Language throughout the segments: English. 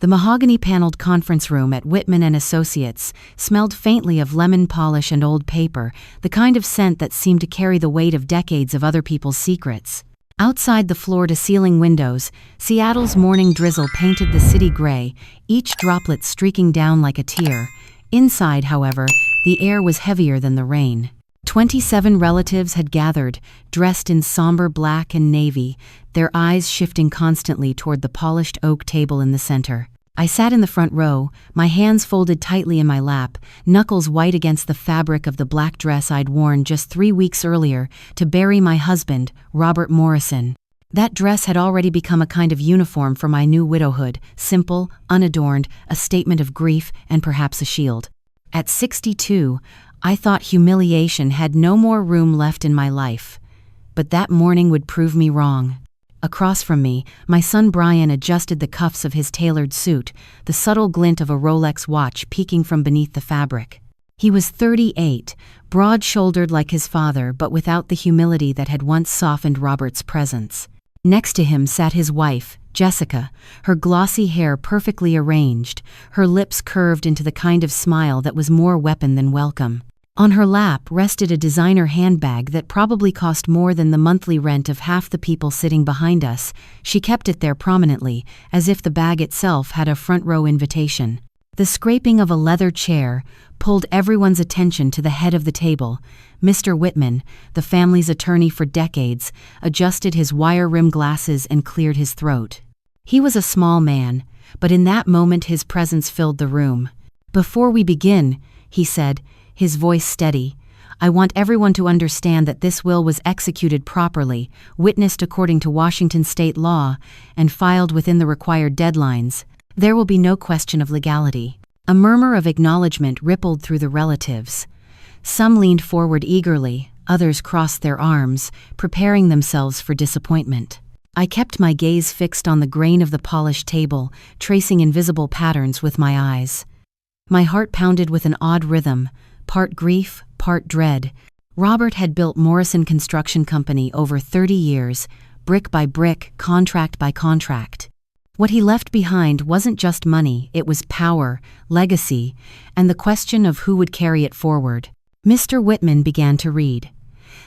The mahogany-paneled conference room at Whitman and Associates smelled faintly of lemon polish and old paper, the kind of scent that seemed to carry the weight of decades of other people's secrets. Outside the floor-to-ceiling windows, Seattle's morning drizzle painted the city gray, each droplet streaking down like a tear. Inside, however, the air was heavier than the rain. 27 relatives had gathered, dressed in somber black and navy, their eyes shifting constantly toward the polished oak table in the center. I sat in the front row, my hands folded tightly in my lap, knuckles white against the fabric of the black dress I'd worn just 3 weeks earlier to bury my husband, Robert Morrison. That dress had already become a kind of uniform for my new widowhood, simple, unadorned, a statement of grief and perhaps a shield. At 62, I thought humiliation had no more room left in my life. But that morning would prove me wrong. Across from me, my son Brian adjusted the cuffs of his tailored suit, the subtle glint of a Rolex watch peeking from beneath the fabric. He was 38, broad-shouldered like his father but without the humility that had once softened Robert's presence. Next to him sat his wife, Jessica, her glossy hair perfectly arranged, her lips curved into the kind of smile that was more weapon than welcome. On her lap rested a designer handbag that probably cost more than the monthly rent of half the people sitting behind us. She kept it there prominently, as if the bag itself had a front-row invitation. The scraping of a leather chair pulled everyone's attention to the head of the table. Mr. Whitman, the family's attorney for decades, adjusted his wire-rimmed glasses and cleared his throat. He was a small man, but in that moment his presence filled the room. "Before we begin," he said, his voice steady, "I want everyone to understand that this will was executed properly, witnessed according to Washington state law, and filed within the required deadlines. There will be no question of legality." A murmur of acknowledgement rippled through the relatives. Some leaned forward eagerly, others crossed their arms, preparing themselves for disappointment. I kept my gaze fixed on the grain of the polished table, tracing invisible patterns with my eyes. My heart pounded with an odd rhythm, part grief, part dread. Robert had built Morrison Construction Company over 30 years, brick by brick, contract by contract. What he left behind wasn't just money, it was power, legacy, and the question of who would carry it forward. Mr. Whitman began to read.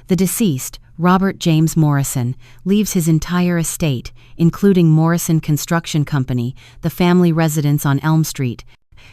The deceased, Robert James Morrison, leaves his entire estate, including Morrison Construction Company, the family residence on Elm Street,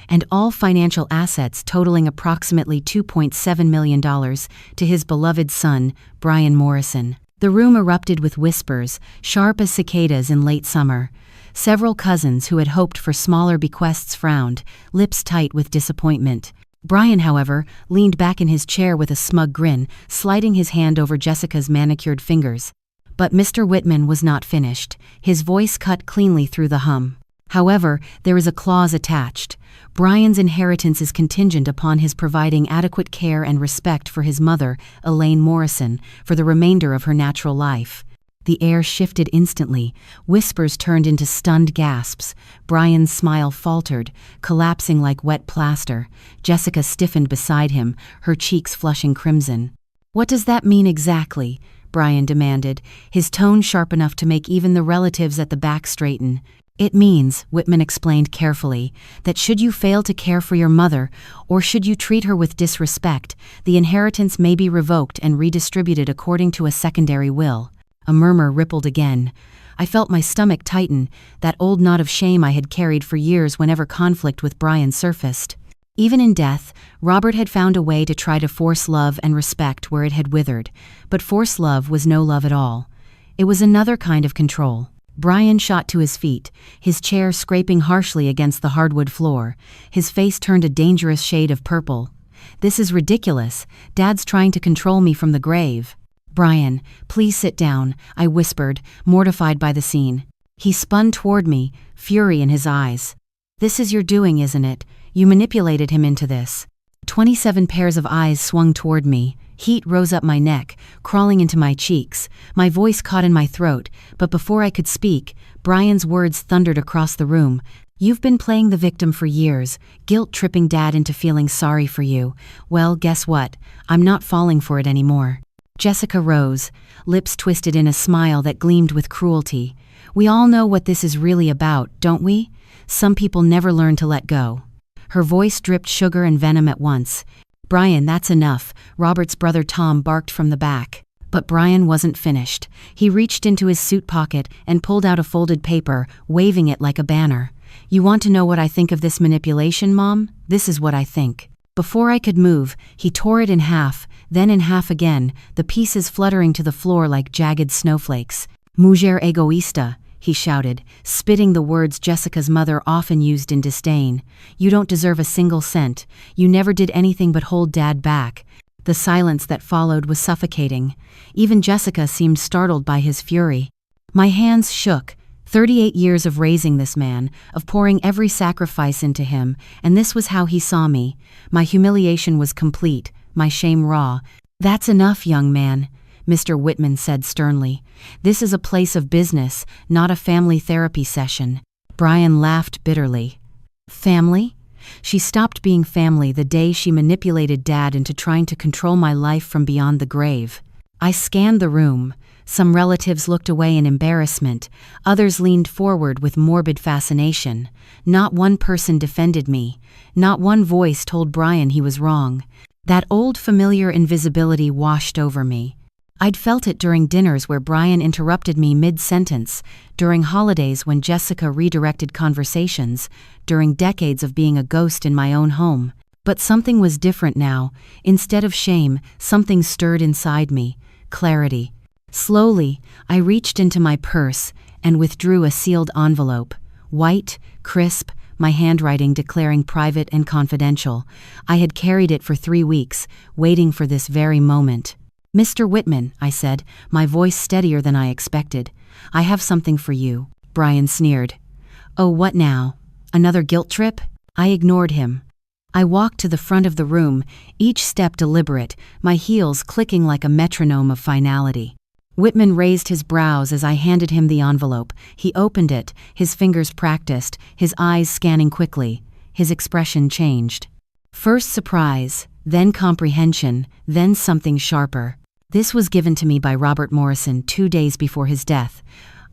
and all financial assets totaling approximately $2.7 million to his beloved son, Brian Morrison. The room erupted with whispers, sharp as cicadas in late summer. Several cousins who had hoped for smaller bequests frowned, lips tight with disappointment. Brian, however, leaned back in his chair with a smug grin, sliding his hand over Jessica's manicured fingers. But Mr. Whitman was not finished. His voice cut cleanly through the hum. "However, there is a clause attached. Brian's inheritance is contingent upon his providing adequate care and respect for his mother, Elaine Morrison, for the remainder of her natural life." The air shifted instantly. Whispers turned into stunned gasps. Brian's smile faltered, collapsing like wet plaster. Jessica stiffened beside him, her cheeks flushing crimson. "What does that mean exactly?" Brian demanded, his tone sharp enough to make even the relatives at the back straighten. "It means," Whitman explained carefully, "that should you fail to care for your mother, or should you treat her with disrespect, the inheritance may be revoked and redistributed according to a secondary will." A murmur rippled again. I felt my stomach tighten, that old knot of shame I had carried for years whenever conflict with Brian surfaced. Even in death, Robert had found a way to try to force love and respect where it had withered, but forced love was no love at all. It was another kind of control. Brian shot to his feet, his chair scraping harshly against the hardwood floor. His face turned a dangerous shade of purple. "This is ridiculous. Dad's trying to control me from the grave." "Brian, please sit down," I whispered, mortified by the scene. He spun toward me, fury in his eyes. "This is your doing, isn't it? You manipulated him into this." 27 pairs of eyes swung toward me. Heat rose up my neck, crawling into my cheeks. My voice caught in my throat, but before I could speak, Brian's words thundered across the room. "You've been playing the victim for years, guilt-tripping Dad into feeling sorry for you. Well, guess what? I'm not falling for it anymore." Jessica rose, lips twisted in a smile that gleamed with cruelty. "We all know what this is really about, don't we? Some people never learn to let go. Her voice dripped sugar and venom at once. Brian, that's enough, Robert's brother Tom barked from the back. But Brian wasn't finished. He reached into his suit pocket and pulled out a folded paper, waving it like a banner. You want to know what I think of this manipulation, Mom? This is what I think. Before I could move, he tore it in half, then in half again, the pieces fluttering to the floor like jagged snowflakes. Mujer egoísta, he shouted, spitting the words Jessica's mother often used in disdain. You don't deserve a single cent. You never did anything but hold Dad back. The silence that followed was suffocating. Even Jessica seemed startled by his fury. My hands shook. 38 years of raising this man, of pouring every sacrifice into him, and this was how he saw me. My humiliation was complete, my shame raw. That's enough, young man, Mr. Whitman said sternly. This is a place of business, not a family therapy session. Brian laughed bitterly. Family? She stopped being family the day she manipulated Dad into trying to control my life from beyond the grave. I scanned the room. Some relatives looked away in embarrassment. Others leaned forward with morbid fascination. Not one person defended me. Not one voice told Brian he was wrong. That old familiar invisibility washed over me. I'd felt it during dinners where Brian interrupted me mid-sentence, during holidays when Jessica redirected conversations, during decades of being a ghost in my own home. But something was different now. Instead of shame, something stirred inside me. Clarity. Slowly, I reached into my purse and withdrew a sealed envelope. White, crisp, my handwriting declaring private and confidential. I had carried it for 3 weeks, waiting for this very moment. Mr. Whitman, I said, my voice steadier than I expected. I have something for you. Brian sneered. Oh, what now? Another guilt trip? I ignored him. I walked to the front of the room, each step deliberate, my heels clicking like a metronome of finality. Whitman raised his brows as I handed him the envelope. He opened it, his fingers practiced, his eyes scanning quickly. His expression changed. First surprise, then comprehension, then something sharper. This was given to me by Robert Morrison 2 days before his death.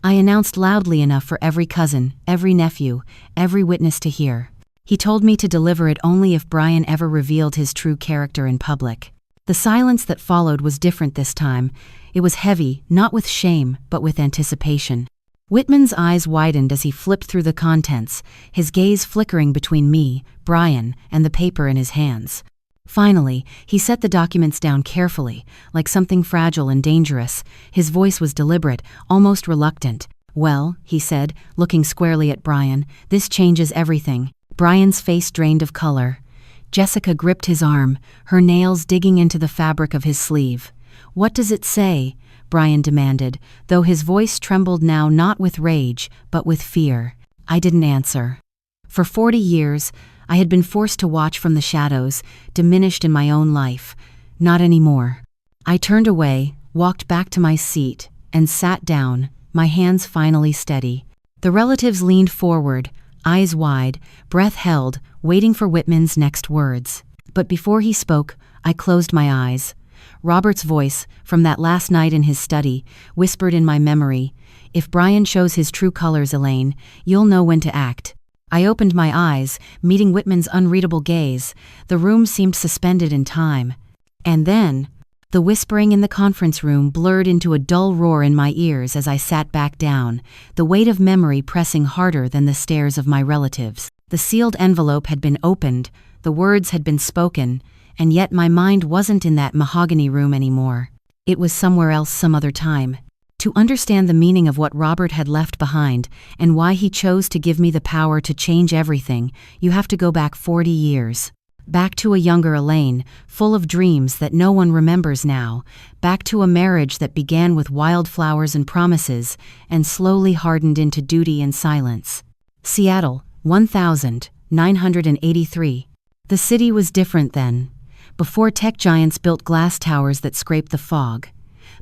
I announced loudly enough for every cousin, every nephew, every witness to hear. He told me to deliver it only if Brian ever revealed his true character in public. The silence that followed was different this time. It was heavy, not with shame, but with anticipation. Whitman's eyes widened as he flipped through the contents, his gaze flickering between me, Brian, and the paper in his hands. Finally, he set the documents down carefully, like something fragile and dangerous. His voice was deliberate, almost reluctant. Well, he said, looking squarely at Brian, this changes everything. Brian's face drained of color. Jessica gripped his arm, her nails digging into the fabric of his sleeve. What does it say? Brian demanded, though his voice trembled now not with rage, but with fear. I didn't answer. For 40 years, I had been forced to watch from the shadows, diminished in my own life. Not anymore. I turned away, walked back to my seat, and sat down, my hands finally steady. The relatives leaned forward, eyes wide, breath held, waiting for Whitman's next words. But before he spoke, I closed my eyes. Robert's voice, from that last night in his study, whispered in my memory, "If Brian shows his true colors, Elaine, you'll know when to act." I opened my eyes, meeting Whitman's unreadable gaze. The room seemed suspended in time. And then, the whispering in the conference room blurred into a dull roar in my ears as I sat back down, the weight of memory pressing harder than the stares of my relatives. The sealed envelope had been opened, the words had been spoken, and yet my mind wasn't in that mahogany room anymore. It was somewhere else some other time. To understand the meaning of what Robert had left behind, and why he chose to give me the power to change everything, you have to go back 40 years. Back to a younger Elaine, full of dreams that no one remembers now. Back to a marriage that began with wildflowers and promises, and slowly hardened into duty and silence. Seattle, 1983. The city was different then. Before tech giants built glass towers that scraped the fog.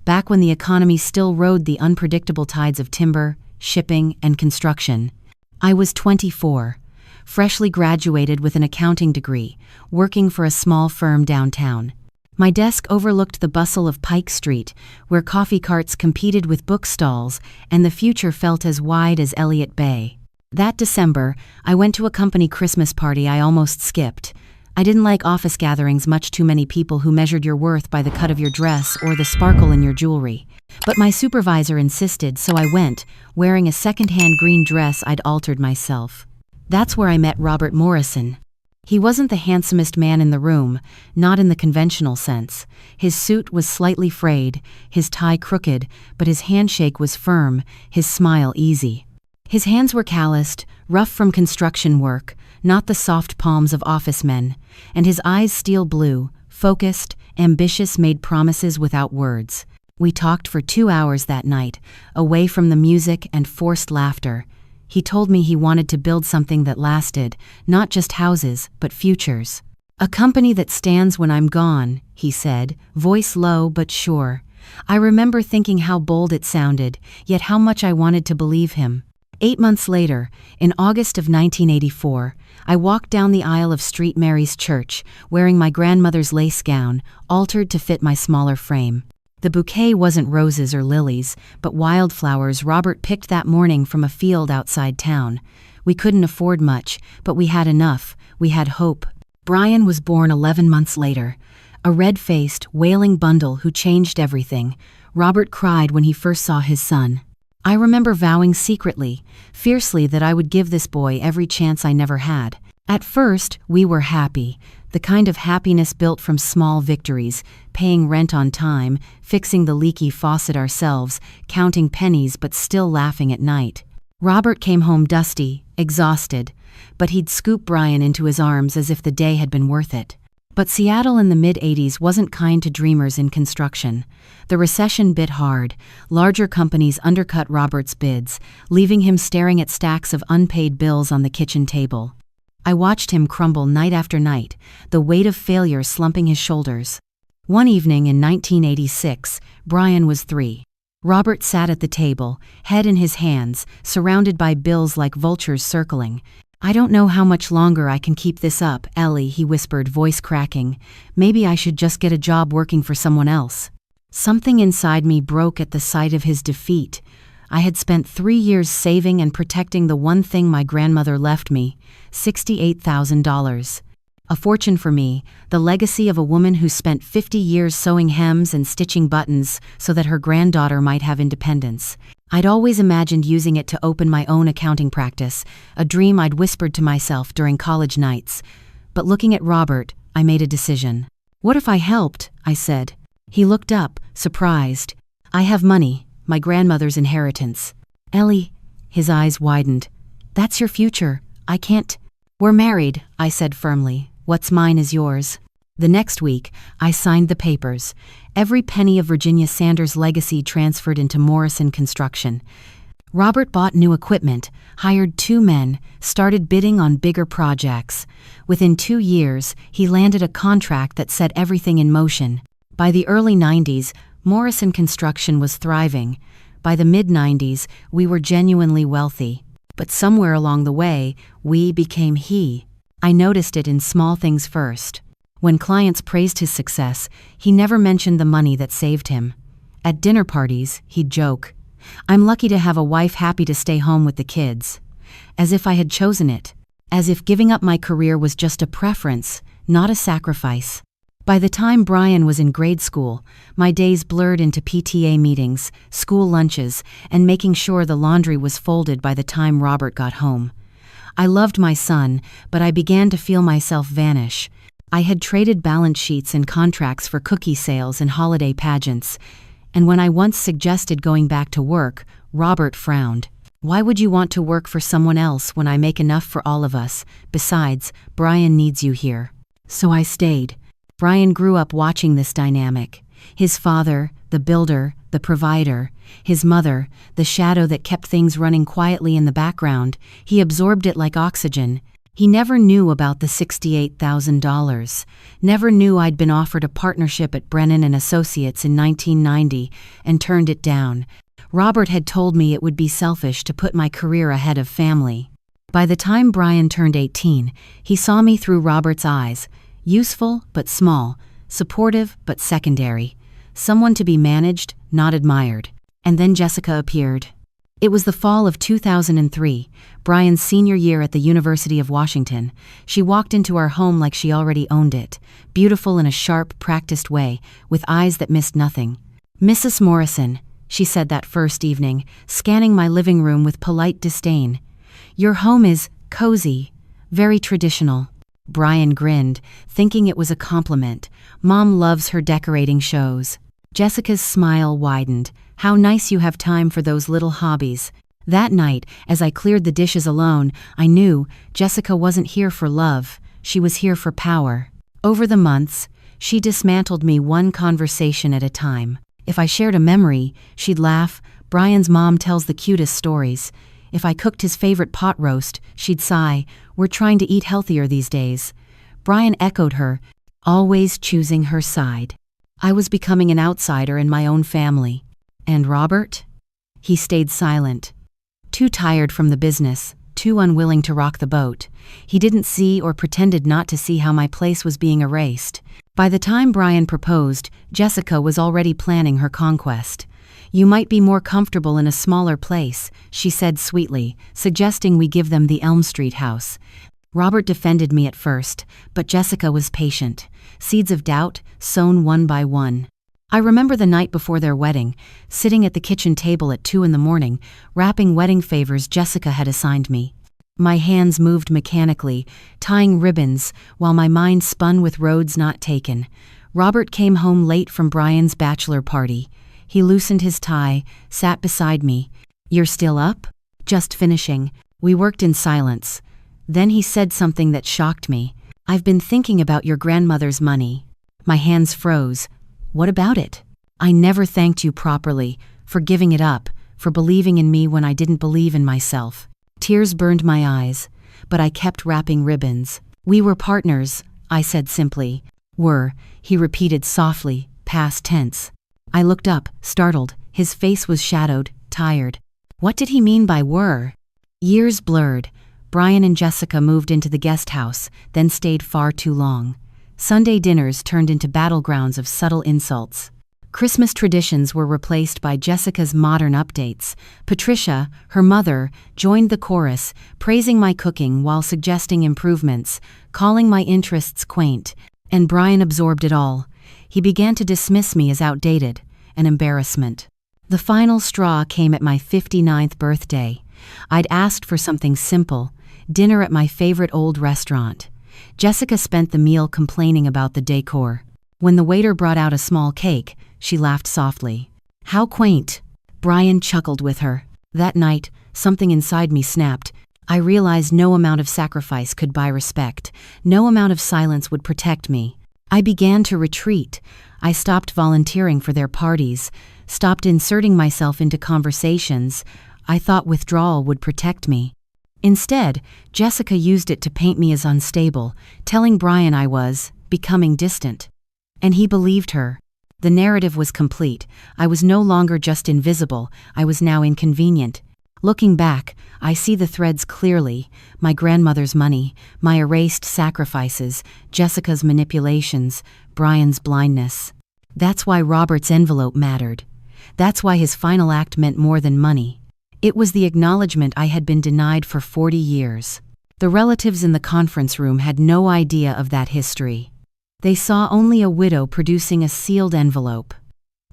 Back when the economy still rode the unpredictable tides of timber, shipping, and construction. I was 24, freshly graduated with an accounting degree, working for a small firm downtown. My desk overlooked the bustle of Pike Street, where coffee carts competed with book stalls, and the future felt as wide as Elliott Bay. That December, I went to a company Christmas party I almost skipped. I didn't like office gatherings, much too many people who measured your worth by the cut of your dress or the sparkle in your jewelry. But my supervisor insisted, so I went, wearing a second-hand green dress I'd altered myself. That's where I met Robert Morrison. He wasn't the handsomest man in the room, not in the conventional sense. His suit was slightly frayed, his tie crooked, but his handshake was firm, his smile easy. His hands were calloused, rough from construction work, not the soft palms of office men, and his eyes steel blue, focused, ambitious, made promises without words. We talked for 2 hours that night, away from the music and forced laughter. He told me he wanted to build something that lasted, not just houses, but futures. A company that stands when I'm gone, he said, voice low but sure. I remember thinking how bold it sounded, yet how much I wanted to believe him. 8 months later, in August of 1984, I walked down the aisle of St. Mary's Church, wearing my grandmother's lace gown, altered to fit my smaller frame. The bouquet wasn't roses or lilies, but wildflowers Robert picked that morning from a field outside town. We couldn't afford much, but we had enough. We had hope. Brian was born 11 months later, a red-faced, wailing bundle who changed everything. Robert cried when he first saw his son. I remember vowing secretly, fiercely, that I would give this boy every chance I never had. At first, we were happy, the kind of happiness built from small victories, paying rent on time, fixing the leaky faucet ourselves, counting pennies but still laughing at night. Robert came home dusty, exhausted, but he'd scoop Brian into his arms as if the day had been worth it. But Seattle in the mid-'80s wasn't kind to dreamers in construction. The recession bit hard. Larger companies undercut Robert's bids, leaving him staring at stacks of unpaid bills on the kitchen table. I watched him crumble night after night, the weight of failure slumping his shoulders. One evening in 1986, Brian was 3. Robert sat at the table, head in his hands, surrounded by bills like vultures circling. "I don't know how much longer I can keep this up, Ellie," he whispered, voice cracking. "Maybe I should just get a job working for someone else." Something inside me broke at the sight of his defeat. I had spent 3 years saving and protecting the one thing my grandmother left me, $68,000. A fortune for me, the legacy of a woman who spent 50 years sewing hems and stitching buttons so that her granddaughter might have independence. I'd always imagined using it to open my own accounting practice, a dream I'd whispered to myself during college nights. But looking at Robert, I made a decision. "What if I helped?" I said. He looked up, surprised. "I have money, my grandmother's inheritance." "Ellie," his eyes widened. "That's your future. I can't." "We're married," I said firmly. "What's mine is yours." The next week, I signed the papers. Every penny of Virginia Sanders' legacy transferred into Morrison Construction. Robert bought new equipment, hired 2 men, started bidding on bigger projects. Within 2 years, he landed a contract that set everything in motion. By the early 90s, Morrison Construction was thriving. By the mid-90s, we were genuinely wealthy. But somewhere along the way, we became he. I noticed it in small things first. When clients praised his success, he never mentioned the money that saved him. At dinner parties, he'd joke, "I'm lucky to have a wife happy to stay home with the kids." As if I had chosen it. As if giving up my career was just a preference, not a sacrifice. By the time Brian was in grade school, my days blurred into PTA meetings, school lunches, and making sure the laundry was folded by the time Robert got home. I loved my son, but I began to feel myself vanish. I had traded balance sheets and contracts for cookie sales and holiday pageants, and when I once suggested going back to work, Robert frowned. "Why would you want to work for someone else when I make enough for all of us? Besides, Brian needs you here." So I stayed. Brian grew up watching this dynamic. His father, the builder, the provider. His mother, the shadow that kept things running quietly in the background. He absorbed it like oxygen. He never knew about the $68,000. Never knew I'd been offered a partnership at Brennan & Associates in 1990 and turned it down. Robert had told me it would be selfish to put my career ahead of family. By the time Brian turned 18, he saw me through Robert's eyes. Useful but small, supportive but secondary. Someone to be managed, not admired. And then Jessica appeared. It was the fall of 2003, Brian's senior year at the University of Washington. She walked into our home like she already owned it, beautiful in a sharp, practiced way, with eyes that missed nothing. "Mrs. Morrison," she said that first evening, scanning my living room with polite disdain. "Your home is cozy, very traditional." Brian grinned, thinking it was a compliment. "Mom loves her decorating shows." Jessica's smile widened. "How nice you have time for those little hobbies." That night, as I cleared the dishes alone, I knew Jessica wasn't here for love, she was here for power. Over the months, she dismantled me one conversation at a time. If I shared a memory, she'd laugh. "Brian's mom tells the cutest stories." If I cooked his favorite pot roast, she'd sigh. "We're trying to eat healthier these days." Brian echoed her, always choosing her side. I was becoming an outsider in my own family. And Robert? He stayed silent. Too tired from the business, too unwilling to rock the boat. He didn't see or pretended not to see how my place was being erased. By the time Brian proposed, Jessica was already planning her conquest. "You might be more comfortable in a smaller place," she said sweetly, suggesting we give them the Elm Street house. Robert defended me at first, but Jessica was patient. Seeds of doubt, sown one by one. I remember the night before their wedding, sitting at the kitchen table at 2 a.m, wrapping wedding favors Jessica had assigned me. My hands moved mechanically, tying ribbons, while my mind spun with roads not taken. Robert came home late from Brian's bachelor party. He loosened his tie, sat beside me. "You're still up?" "Just finishing." We worked in silence. Then he said something that shocked me. "I've been thinking about your grandmother's money." My hands froze. "What about it?" "I never thanked you properly, for giving it up, for believing in me when I didn't believe in myself." Tears burned my eyes, but I kept wrapping ribbons. "We were partners," I said simply. "Were," he repeated softly, past tense. I looked up, startled. His face was shadowed, tired. What did he mean by were? Years blurred. Brian and Jessica moved into the guest house, then stayed far too long. Sunday dinners turned into battlegrounds of subtle insults. Christmas traditions were replaced by Jessica's modern updates. Patricia, her mother, joined the chorus, praising my cooking while suggesting improvements, calling my interests quaint. And Brian absorbed it all. He began to dismiss me as outdated, an embarrassment. The final straw came at my 59th birthday. I'd asked for something simple, dinner at my favorite old restaurant. Jessica spent the meal complaining about the decor. When the waiter brought out a small cake, she laughed softly. "How quaint." Brian chuckled with her. That night, something inside me snapped. I realized no amount of sacrifice could buy respect. No amount of silence would protect me. I began to retreat. I stopped volunteering for their parties, stopped inserting myself into conversations I thought withdrawal would protect me. Instead, Jessica used it to paint me as unstable, telling Brian I was becoming distant. And he believed her. The narrative was complete. I was no longer just invisible, I was now inconvenient. Looking back, I see the threads clearly: my grandmother's money, my erased sacrifices, Jessica's manipulations, Brian's blindness. That's why Robert's envelope mattered. That's why his final act meant more than money. It was the acknowledgement I had been denied for 40 years. The relatives in the conference room had no idea of that history. They saw only a widow producing a sealed envelope.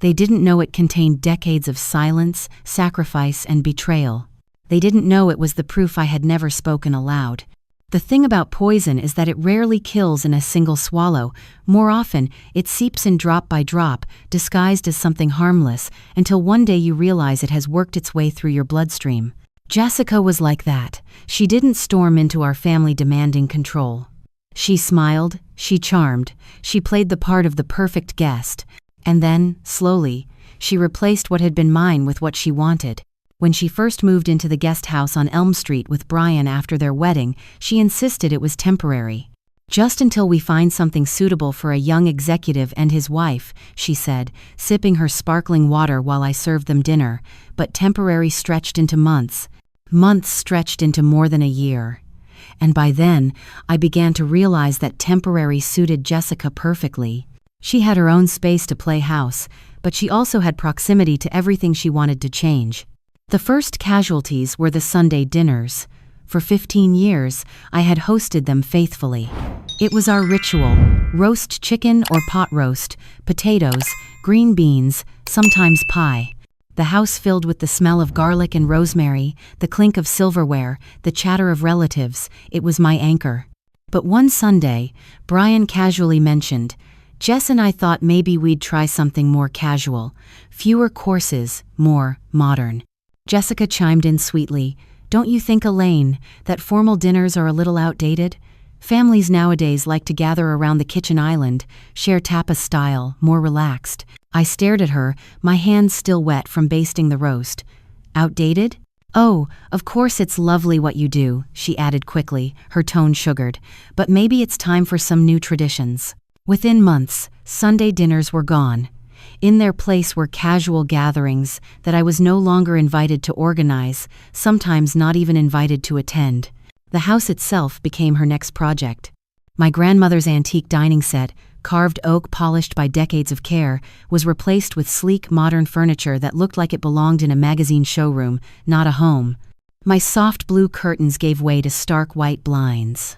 They didn't know it contained decades of silence, sacrifice, and betrayal. They didn't know it was the proof I had never spoken aloud. The thing about poison is that it rarely kills in a single swallow. More often, it seeps in drop by drop, disguised as something harmless, until one day you realize it has worked its way through your bloodstream. Jessica was like that. She didn't storm into our family demanding control. She smiled, she charmed, she played the part of the perfect guest. And then, slowly, she replaced what had been mine with what she wanted. When she first moved into the guest house on Elm Street with Brian after their wedding, she insisted it was temporary. "Just until we find something suitable for a young executive and his wife," she said, sipping her sparkling water while I served them dinner. But temporary stretched into months. Months stretched into more than a year. And by then, I began to realize that temporary suited Jessica perfectly. She had her own space to play house, but she also had proximity to everything she wanted to change. The first casualties were the Sunday dinners. For 15 years, I had hosted them faithfully. It was our ritual: roast chicken or pot roast, potatoes, green beans, sometimes pie. The house filled with the smell of garlic and rosemary, the clink of silverware, the chatter of relatives. It was my anchor. But one Sunday, Brian casually mentioned, "Jess and I thought maybe we'd try something more casual. Fewer courses, more modern." Jessica chimed in sweetly, "Don't you think, Elaine, that formal dinners are a little outdated? Families nowadays like to gather around the kitchen island, share tapas style, more relaxed." I stared at her, my hands still wet from basting the roast. "Outdated? Oh, of course it's lovely what you do," she added quickly, her tone sugared. "But maybe it's time for some new traditions." Within months, Sunday dinners were gone. In their place were casual gatherings that I was no longer invited to organize, sometimes not even invited to attend. The house itself became her next project. My grandmother's antique dining set, carved oak polished by decades of care, was replaced with sleek modern furniture that looked like it belonged in a magazine showroom, not a home. My soft blue curtains gave way to stark white blinds.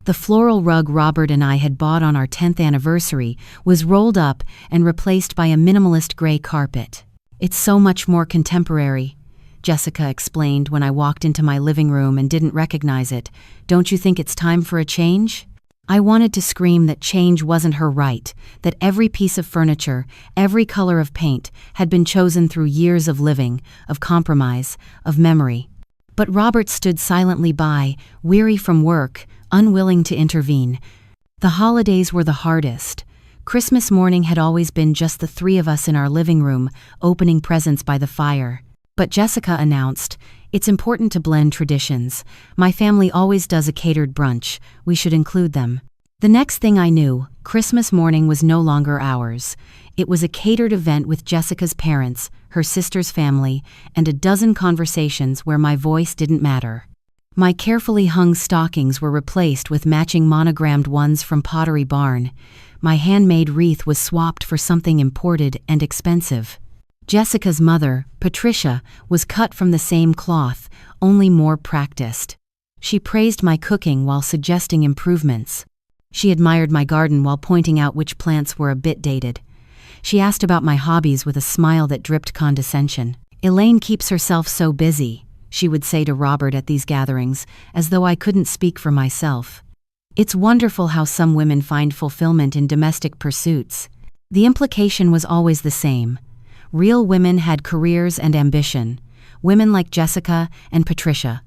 The floral rug Robert and I had bought on our 10th anniversary was rolled up and replaced by a minimalist gray carpet. "It's so much more contemporary," Jessica explained when I walked into my living room and didn't recognize it. "Don't you think it's time for a change?" I wanted to scream that change wasn't her right, that every piece of furniture, every color of paint, had been chosen through years of living, of compromise, of memory. But Robert stood silently by, weary from work, unwilling to intervene. The holidays were the hardest. Christmas morning had always been just the three of us in our living room, opening presents by the fire. But Jessica announced, "It's important to blend traditions. My family always does a catered brunch. We should include them." The next thing I knew, Christmas morning was no longer ours. It was a catered event with Jessica's parents, her sister's family, and a dozen conversations where my voice didn't matter. My carefully hung stockings were replaced with matching monogrammed ones from Pottery Barn. My handmade wreath was swapped for something imported and expensive. Jessica's mother, Patricia, was cut from the same cloth, only more practiced. She praised my cooking while suggesting improvements. She admired my garden while pointing out which plants were a bit dated. She asked about my hobbies with a smile that dripped condescension. "Elaine keeps herself so busy," she would say to Robert at these gatherings, as though I couldn't speak for myself. "It's wonderful how some women find fulfillment in domestic pursuits." The implication was always the same. Real women had careers and ambition. Women like Jessica and Patricia.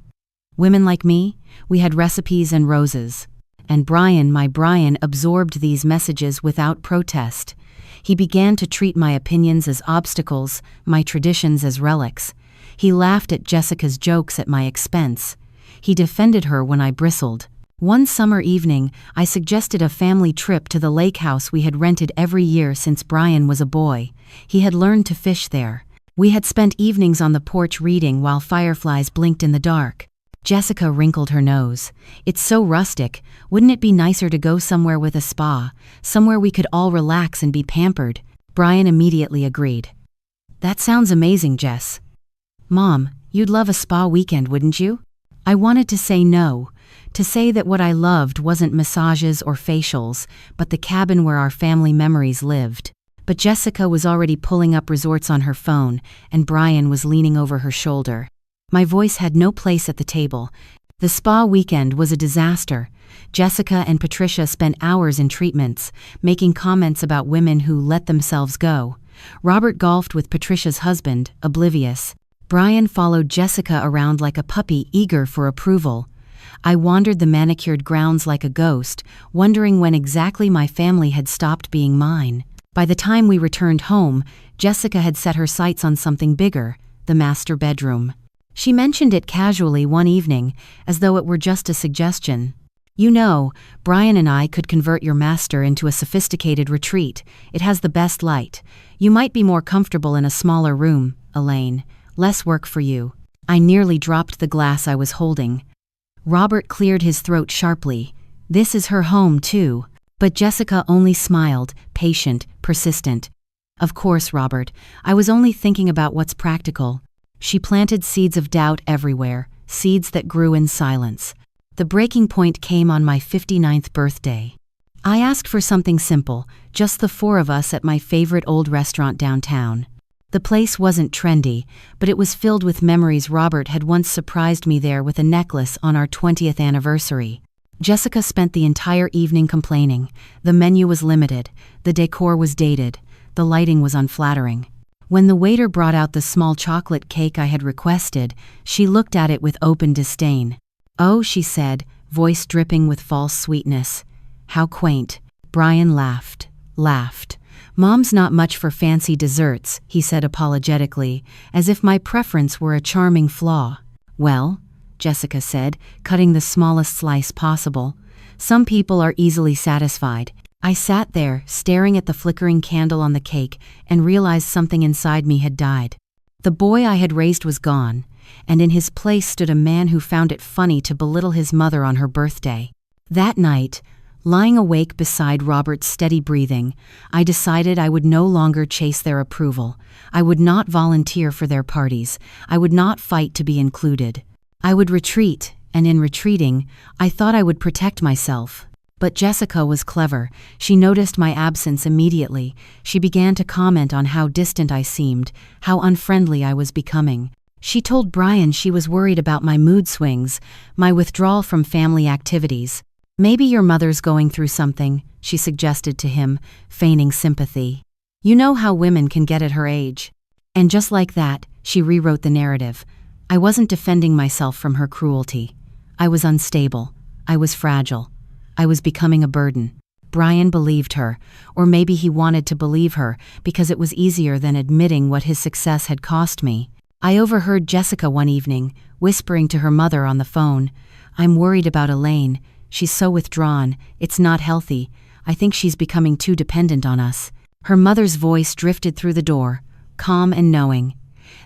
Women like me, we had recipes and roses. And Brian, my Brian, absorbed these messages without protest. He began to treat my opinions as obstacles, my traditions as relics. He laughed at Jessica's jokes at my expense. He defended her when I bristled. One summer evening, I suggested a family trip to the lake house we had rented every year since Brian was a boy. He had learned to fish there. We had spent evenings on the porch reading while fireflies blinked in the dark. Jessica wrinkled her nose. "It's so rustic. Wouldn't it be nicer to go somewhere with a spa, somewhere we could all relax and be pampered?" Brian immediately agreed. "That sounds amazing, Jess." "Mom, you'd love a spa weekend, wouldn't you?" I wanted to say no, to say that what I loved wasn't massages or facials, but the cabin where our family memories lived. But Jessica was already pulling up resorts on her phone, and Brian was leaning over her shoulder. My voice had no place at the table. The spa weekend was a disaster. Jessica and Patricia spent hours in treatments, making comments about women who let themselves go. Robert golfed with Patricia's husband, oblivious. Brian followed Jessica around like a puppy, eager for approval. I wandered the manicured grounds like a ghost, wondering when exactly my family had stopped being mine. By the time we returned home, Jessica had set her sights on something bigger, the master bedroom. She mentioned it casually one evening, as though it were just a suggestion. "You know, Brian and I could convert your master into a sophisticated retreat. It has the best light. You might be more comfortable in a smaller room, Elaine. Less work for you." I nearly dropped the glass I was holding. Robert cleared his throat sharply. "This is her home, too." But Jessica only smiled, patient, persistent. "Of course, Robert. I was only thinking about what's practical. She planted seeds of doubt everywhere, seeds that grew in silence. The breaking point came on my 59th birthday. I asked for something simple, just the four of us at my favorite old restaurant downtown. The place wasn't trendy, but it was filled with memories. Robert had once surprised me there with a necklace on our 20th anniversary. Jessica spent the entire evening complaining. The menu was limited, the decor was dated, the lighting was unflattering. When the waiter brought out the small chocolate cake I had requested, she looked at it with open disdain. "Oh," she said, voice dripping with false sweetness. "How quaint." Brian laughed. "Mom's not much for fancy desserts," he said apologetically, as if my preference were a charming flaw. "Well," Jessica said, cutting the smallest slice possible, "some people are easily satisfied." I sat there, staring at the flickering candle on the cake, and realized something inside me had died. The boy I had raised was gone, and in his place stood a man who found it funny to belittle his mother on her birthday. That night, lying awake beside Robert's steady breathing, I decided I would no longer chase their approval. I would not volunteer for their parties. I would not fight to be included. I would retreat, and in retreating, I thought I would protect myself. But Jessica was clever. She noticed my absence immediately. She began to comment on how distant I seemed, how unfriendly I was becoming. She told Brian she was worried about my mood swings, my withdrawal from family activities. "Maybe your mother's going through something," she suggested to him, feigning sympathy. "You know how women can get at her age." And just like that, she rewrote the narrative. I wasn't defending myself from her cruelty. I was unstable. I was fragile. I was becoming a burden. Brian believed her, or maybe he wanted to believe her because it was easier than admitting what his success had cost me. I overheard Jessica one evening, whispering to her mother on the phone, "I'm worried about Elaine. She's so withdrawn. It's not healthy. I think she's becoming too dependent on us." Her mother's voice drifted through the door, calm and knowing.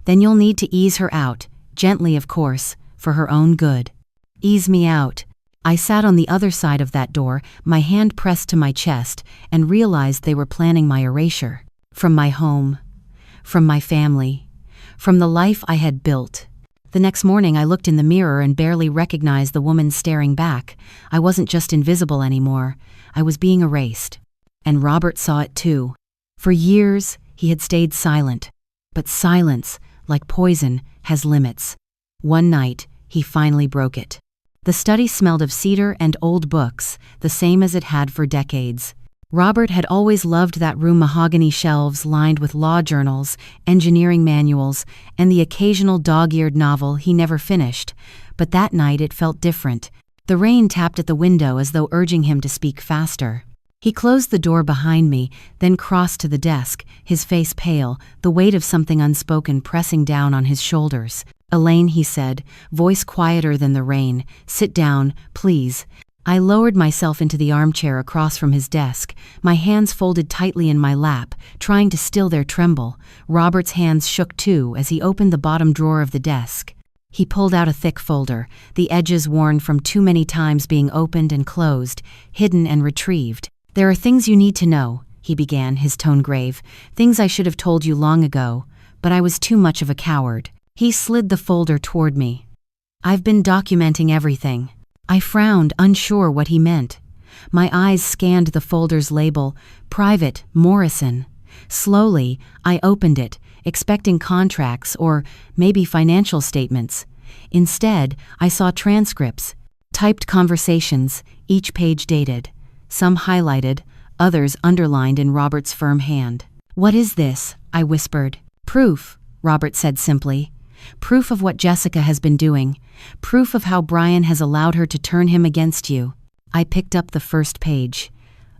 "Then you'll need to ease her out, gently of course, for her own good." Ease me out. I sat on the other side of that door, my hand pressed to my chest, and realized they were planning my erasure. From my home. From my family. From the life I had built. The next morning I looked in the mirror and barely recognized the woman staring back. I wasn't just invisible anymore. I was being erased. And Robert saw it too. For years, he had stayed silent. But silence, like poison, has limits. One night, he finally broke it. The study smelled of cedar and old books, the same as it had for decades. Robert had always loved that room, mahogany shelves lined with law journals, engineering manuals, and the occasional dog-eared novel he never finished. But that night it felt different. The rain tapped at the window as though urging him to speak faster. He closed the door behind me, then crossed to the desk, his face pale, the weight of something unspoken pressing down on his shoulders. "Elaine," he said, voice quieter than the rain, "sit down, please." I lowered myself into the armchair across from his desk, my hands folded tightly in my lap, trying to still their tremble. Robert's hands shook too as he opened the bottom drawer of the desk. He pulled out a thick folder, the edges worn from too many times being opened and closed, hidden and retrieved. "There are things you need to know," he began, his tone grave, "things I should have told you long ago, but I was too much of a coward." He slid the folder toward me. "I've been documenting everything." I frowned, unsure what he meant. My eyes scanned the folder's label, Private, Morrison. Slowly, I opened it, expecting contracts or maybe financial statements. Instead, I saw transcripts, typed conversations, each page dated. Some highlighted, others underlined in Robert's firm hand. "What is this?" I whispered. "Proof," Robert said simply. "Proof of what Jessica has been doing. Proof of how Brian has allowed her to turn him against you." I picked up the first page.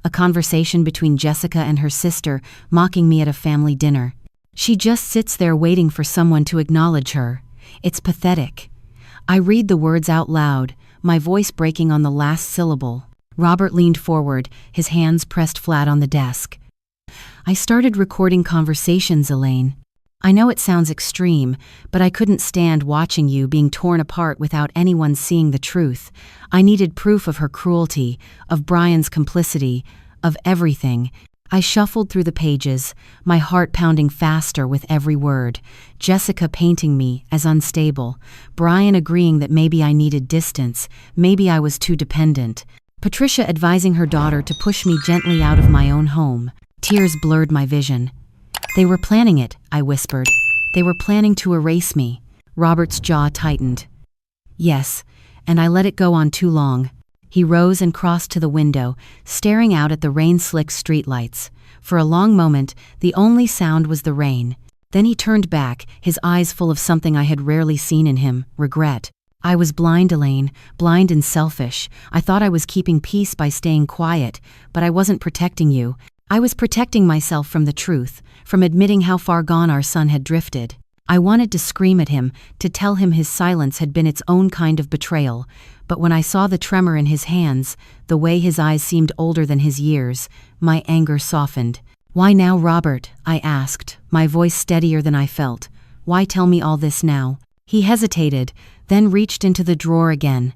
A conversation between Jessica and her sister, mocking me at a family dinner. She just sits there waiting for someone to acknowledge her. It's pathetic. I read the words out loud, my voice breaking on the last syllable. Robert leaned forward, his hands pressed flat on the desk. "I started recording conversations, Elaine. I know it sounds extreme, but I couldn't stand watching you being torn apart without anyone seeing the truth. I needed proof of her cruelty, of Brian's complicity, of everything." I shuffled through the pages, my heart pounding faster with every word. Jessica painting me as unstable, Brian agreeing that maybe I needed distance, maybe I was too dependent, Patricia advising her daughter to push me gently out of my own home. Tears blurred my vision. They were planning it, I whispered. They were planning to erase me. Robert's jaw tightened. Yes, and I let it go on too long. He rose and crossed to the window, staring out at the rain-slicked streetlights. For a long moment, the only sound was the rain. Then he turned back, his eyes full of something I had rarely seen in him, regret. I was blind, Elaine, blind and selfish. I thought I was keeping peace by staying quiet, but I wasn't protecting you. I was protecting myself from the truth, from admitting how far gone our son had drifted. I wanted to scream at him, to tell him his silence had been its own kind of betrayal, but when I saw the tremor in his hands, the way his eyes seemed older than his years, my anger softened. Why now, Robert? I asked, my voice steadier than I felt. Why tell me all this now? He hesitated, then reached into the drawer again.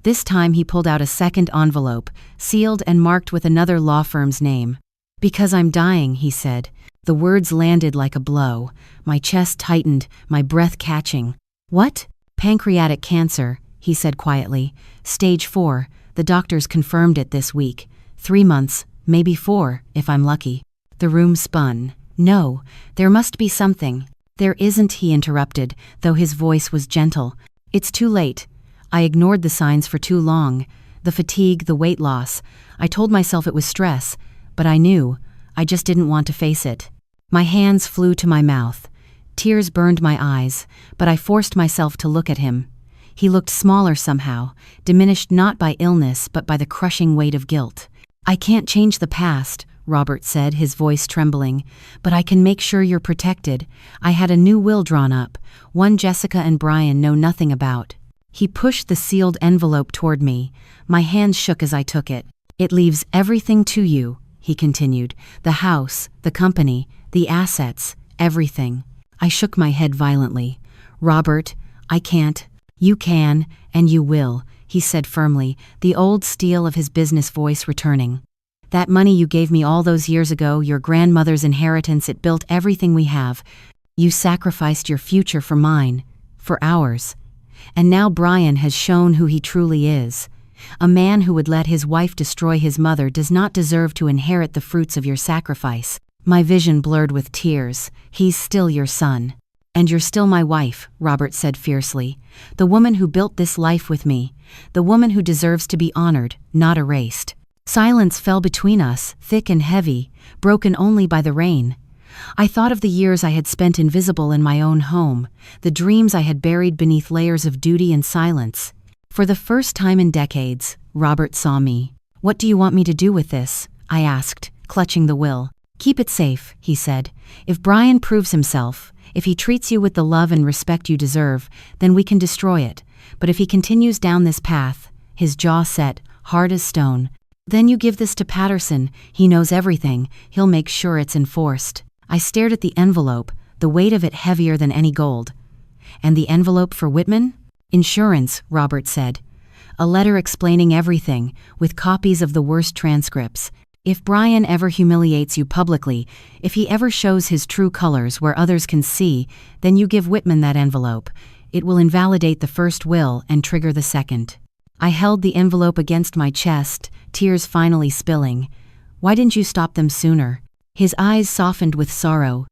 This time he pulled out a second envelope, sealed and marked with another law firm's name. Because I'm dying, he said. The words landed like a blow. My chest tightened, my breath catching. What? Pancreatic cancer, he said quietly. Stage 4, the doctors confirmed it this week. 3 months, maybe 4, if I'm lucky. The room spun. No, there must be something. There isn't, he interrupted, though his voice was gentle. It's too late. I ignored the signs for too long. The fatigue, the weight loss. I told myself it was stress, but I knew. I just didn't want to face it. My hands flew to my mouth. Tears burned my eyes, but I forced myself to look at him. He looked smaller somehow, diminished not by illness but by the crushing weight of guilt. I can't change the past, Robert said, his voice trembling, but I can make sure you're protected. I had a new will drawn up, one Jessica and Brian know nothing about. He pushed the sealed envelope toward me. My hands shook as I took it. It leaves everything to you, he continued. The house, the company, the assets, everything. I shook my head violently. Robert, I can't. You can, and you will, he said firmly, the old steel of his business voice returning. That money you gave me all those years ago, your grandmother's inheritance, it built everything we have. You sacrificed your future for mine, for ours. And now Brian has shown who he truly is. A man who would let his wife destroy his mother does not deserve to inherit the fruits of your sacrifice. My vision blurred with tears. He's still your son. And you're still my wife, Robert said fiercely. The woman who built this life with me. The woman who deserves to be honored, not erased. Silence fell between us, thick and heavy, broken only by the rain. I thought of the years I had spent invisible in my own home, the dreams I had buried beneath layers of duty and silence. For the first time in decades, Robert saw me. What do you want me to do with this? I asked, clutching the will. Keep it safe, he said. If Brian proves himself, if he treats you with the love and respect you deserve, then we can destroy it. But if he continues down this path, his jaw set, hard as stone, then you give this to Patterson. He knows everything. He'll make sure it's enforced. I stared at the envelope, the weight of it heavier than any gold. And the envelope for Whitman? Insurance, Robert said. A letter explaining everything, with copies of the worst transcripts. If Brian ever humiliates you publicly, if he ever shows his true colors where others can see, then you give Whitman that envelope. It will invalidate the first will and trigger the second. I held the envelope against my chest, tears finally spilling. Why didn't you stop them sooner? His eyes softened with sorrow.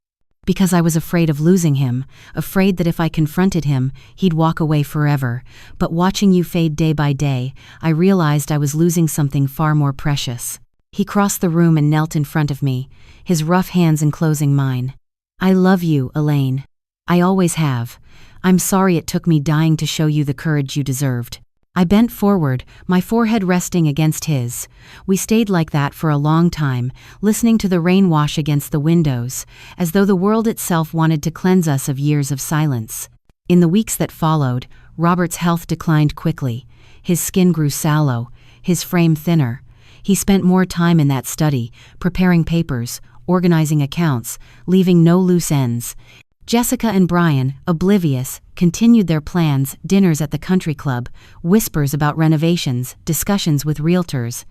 Because I was afraid of losing him, afraid that if I confronted him, he'd walk away forever. But watching you fade day by day, I realized I was losing something far more precious. He crossed the room and knelt in front of me, his rough hands enclosing mine. I love you, Elaine. I always have. I'm sorry it took me dying to show you the courage you deserved. I bent forward, my forehead resting against his. We stayed like that for a long time, listening to the rain wash against the windows, as though the world itself wanted to cleanse us of years of silence. In the weeks that followed, Robert's health declined quickly. His skin grew sallow, his frame thinner. He spent more time in that study, preparing papers, organizing accounts, leaving no loose ends. Jessica and Brian, oblivious, continued their plans, dinners at the country club, whispers about renovations, discussions with realtors.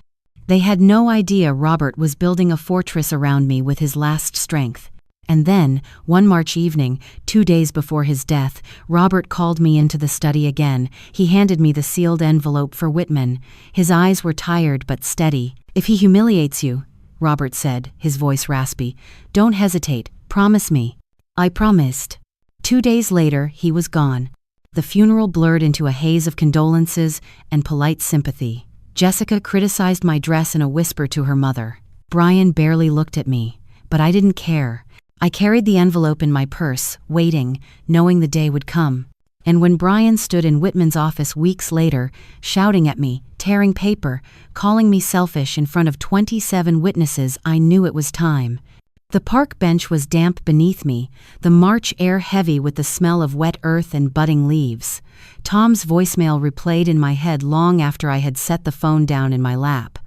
They had no idea Robert was building a fortress around me with his last strength. And then, one March evening, 2 days before his death, Robert called me into the study again. He handed me the sealed envelope for Whitman. His eyes were tired but steady. "If he humiliates you," Robert said, his voice raspy, "don't hesitate. Promise me." I promised. 2 days later, he was gone. The funeral blurred into a haze of condolences and polite sympathy. Jessica criticized my dress in a whisper to her mother. Brian barely looked at me, but I didn't care. I carried the envelope in my purse, waiting, knowing the day would come. And when Brian stood in Whitman's office weeks later, shouting at me, tearing paper, calling me selfish in front of 27 witnesses, I knew it was time. The park bench was damp beneath me, the March air heavy with the smell of wet earth and budding leaves. Tom's voicemail replayed in my head long after I had set the phone down in my lap.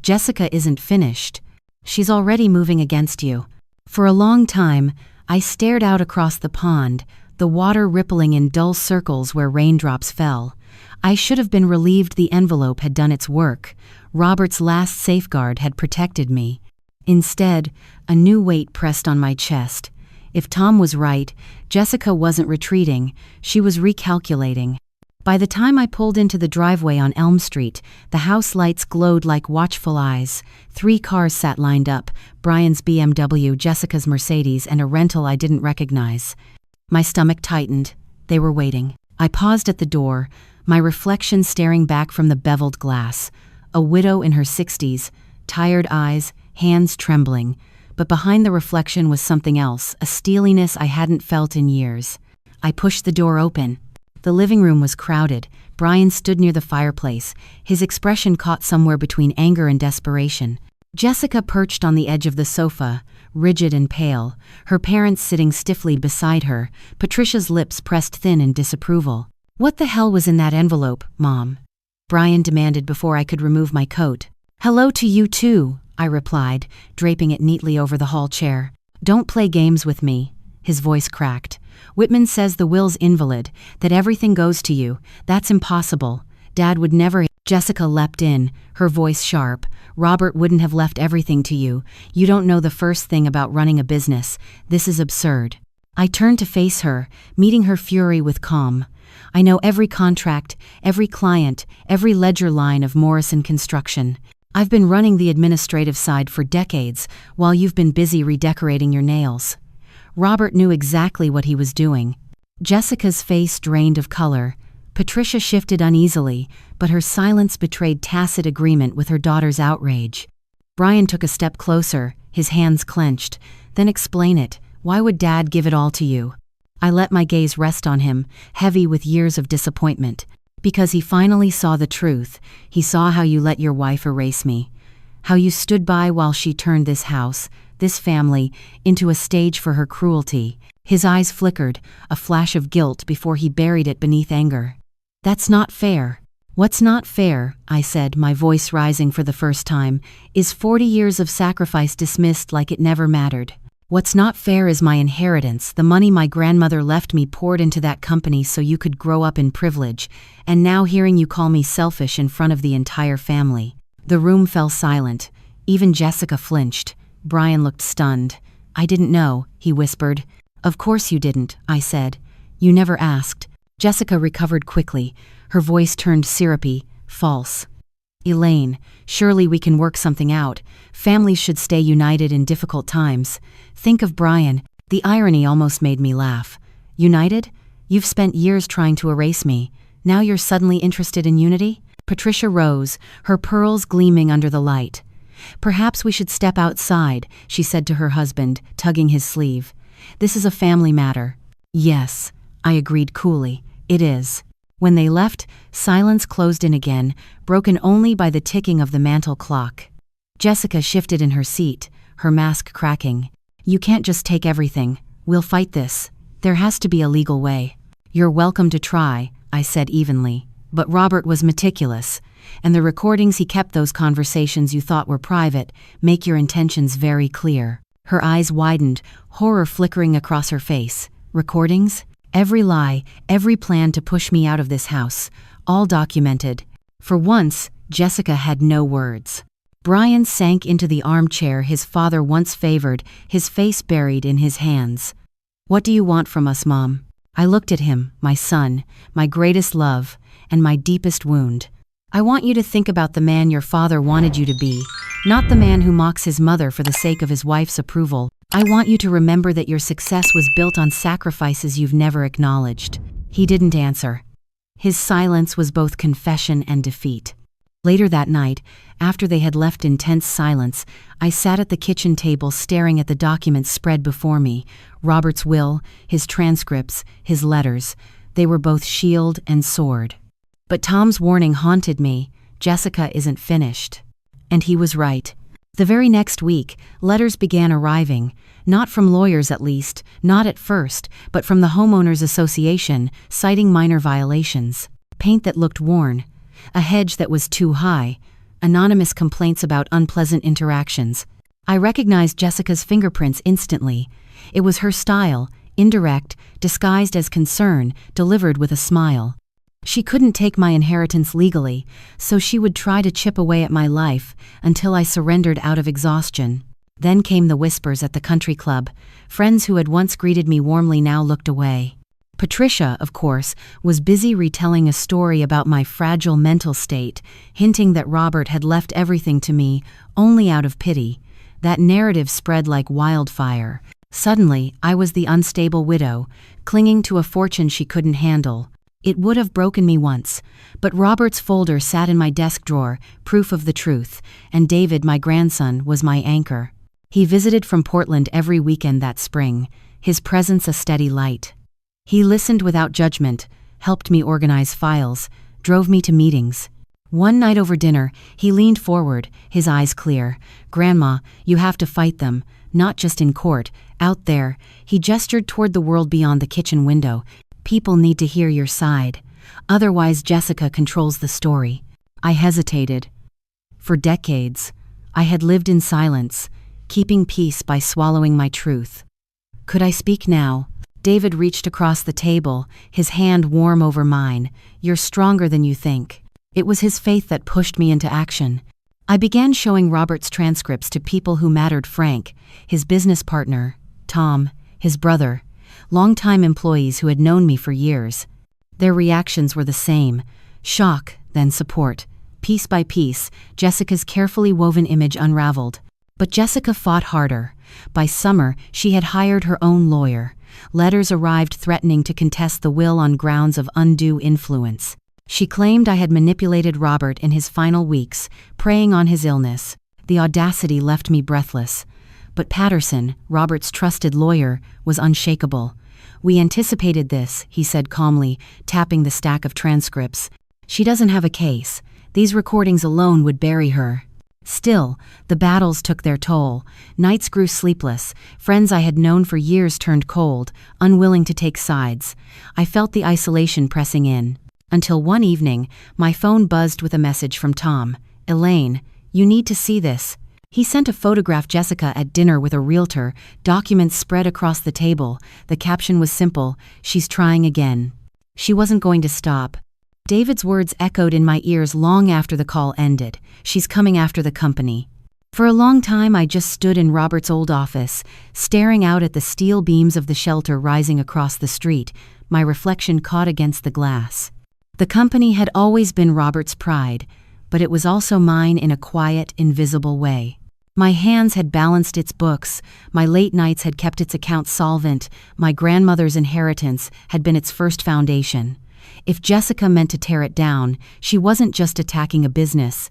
"Jessica isn't finished. She's already moving against you." For a long time, I stared out across the pond, the water rippling in dull circles where raindrops fell. I should have been relieved the envelope had done its work. Robert's last safeguard had protected me. Instead, a new weight pressed on my chest. If Tom was right, Jessica wasn't retreating, she was recalculating. By the time I pulled into the driveway on Elm Street, the house lights glowed like watchful eyes. 3 cars sat lined up, Brian's BMW, Jessica's Mercedes, and a rental I didn't recognize. My stomach tightened. They were waiting. I paused at the door, my reflection staring back from the beveled glass. A widow in her 60s, tired eyes, hands trembling. But behind the reflection was something else, a steeliness I hadn't felt in years. I pushed the door open. The living room was crowded. Brian stood near the fireplace, his expression caught somewhere between anger and desperation. Jessica perched on the edge of the sofa, rigid and pale, her parents sitting stiffly beside her, Patricia's lips pressed thin in disapproval. "What the hell was in that envelope, Mom?" Brian demanded before I could remove my coat. "Hello to you too," I replied, draping it neatly over the hall chair. "Don't play games with me." His voice cracked. "Whitman says the will's invalid, that everything goes to you. That's impossible. Dad would never—" Jessica leapt in, her voice sharp. "Robert wouldn't have left everything to you. You don't know the first thing about running a business. This is absurd." I turned to face her, meeting her fury with calm. "I know every contract, every client, every ledger line of Morrison Construction. I've been running the administrative side for decades, while you've been busy redecorating your nails." Robert knew exactly what he was doing. Jessica's face drained of color. Patricia shifted uneasily, but her silence betrayed tacit agreement with her daughter's outrage. Brian took a step closer, his hands clenched. "Then explain it. Why would Dad give it all to you?" I let my gaze rest on him, heavy with years of disappointment. "Because he finally saw the truth. He saw how you let your wife erase me. How you stood by while she turned this house, this family, into a stage for her cruelty." His eyes flickered, a flash of guilt before he buried it beneath anger. "That's not fair." "What's not fair," I said, my voice rising for the first time, "is 40 years of sacrifice dismissed like it never mattered. What's not fair is my inheritance, the money my grandmother left me poured into that company so you could grow up in privilege, and now hearing you call me selfish in front of the entire family." The room fell silent. Even Jessica flinched. Brian looked stunned. "I didn't know," he whispered. "Of course you didn't," I said. "You never asked." Jessica recovered quickly. Her voice turned syrupy, false. "Elaine, surely we can work something out. Families should stay united in difficult times. Think of Brian." The irony almost made me laugh. "United? You've spent years trying to erase me. Now you're suddenly interested in unity?" Patricia rose, her pearls gleaming under the light. "Perhaps we should step outside," she said to her husband, tugging his sleeve. "This is a family matter." "Yes," I agreed coolly. "It is." When they left, silence closed in again, broken only by the ticking of the mantel clock. Jessica shifted in her seat, her mask cracking. "You can't just take everything. We'll fight this. There has to be a legal way." "You're welcome to try," I said evenly. "But Robert was meticulous, and the recordings he kept those conversations you thought were private make your intentions very clear." Her eyes widened, horror flickering across her face. "Recordings? Every lie, every plan to push me out of this house, all documented." For once, Jessica had no words. Brian sank into the armchair his father once favored, his face buried in his hands. "What do you want from us, Mom?" I looked at him, my son, my greatest love, and my deepest wound. "I want you to think about the man your father wanted you to be, not the man who mocks his mother for the sake of his wife's approval. I want you to remember that your success was built on sacrifices you've never acknowledged." He didn't answer. His silence was both confession and defeat. Later that night, after they had left in tense silence, I sat at the kitchen table staring at the documents spread before me. Robert's will, his transcripts, his letters. They were both shield and sword. But Tom's warning haunted me. Jessica isn't finished. And he was right. The very next week, letters began arriving, not from lawyers at least, not at first, but from the Homeowners Association, citing minor violations. Paint that looked worn, a hedge that was too high, anonymous complaints about unpleasant interactions. I recognized Jessica's fingerprints instantly. It was her style, indirect, disguised as concern, delivered with a smile. She couldn't take my inheritance legally, so she would try to chip away at my life until I surrendered out of exhaustion. Then came the whispers at the country club. Friends who had once greeted me warmly now looked away. Patricia, of course, was busy retelling a story about my fragile mental state, hinting that Robert had left everything to me, only out of pity. That narrative spread like wildfire. Suddenly, I was the unstable widow, clinging to a fortune she couldn't handle. It would have broken me once, but Robert's folder sat in my desk drawer, proof of the truth, and David, my grandson, was my anchor. He visited from Portland every weekend that spring, his presence a steady light. He listened without judgment, helped me organize files, drove me to meetings. One night over dinner, he leaned forward, his eyes clear. "Grandma, you have to fight them, not just in court, out there." He gestured toward the world beyond the kitchen window. "People need to hear your side. Otherwise, Jessica controls the story." I hesitated. For decades, I had lived in silence, keeping peace by swallowing my truth. Could I speak now? David reached across the table, his hand warm over mine. "You're stronger than you think." It was his faith that pushed me into action. I began showing Robert's transcripts to people who mattered: Frank, his business partner, Tom, his brother, longtime employees who had known me for years. Their reactions were the same: shock, then support. Piece by piece, Jessica's carefully woven image unraveled. But Jessica fought harder. By summer, she had hired her own lawyer. Letters arrived threatening to contest the will on grounds of undue influence. She claimed I had manipulated Robert in his final weeks, preying on his illness. The audacity left me breathless. But Patterson, Robert's trusted lawyer, was unshakable. "We anticipated this," he said calmly, tapping the stack of transcripts. "She doesn't have a case. These recordings alone would bury her." Still, the battles took their toll. Nights grew sleepless. Friends I had known for years turned cold, unwilling to take sides. I felt the isolation pressing in. Until one evening, my phone buzzed with a message from Tom. "Elaine, you need to see this." He sent a photograph of Jessica at dinner with a realtor, documents spread across the table. The caption was simple: "She's trying again." She wasn't going to stop. David's words echoed in my ears long after the call ended. "She's coming after the company." For a long time I just stood in Robert's old office, staring out at the steel beams of the shelter rising across the street, my reflection caught against the glass. The company had always been Robert's pride, but it was also mine in a quiet, invisible way. My hands had balanced its books, my late nights had kept its accounts solvent, my grandmother's inheritance had been its first foundation. If Jessica meant to tear it down, she wasn't just attacking a business.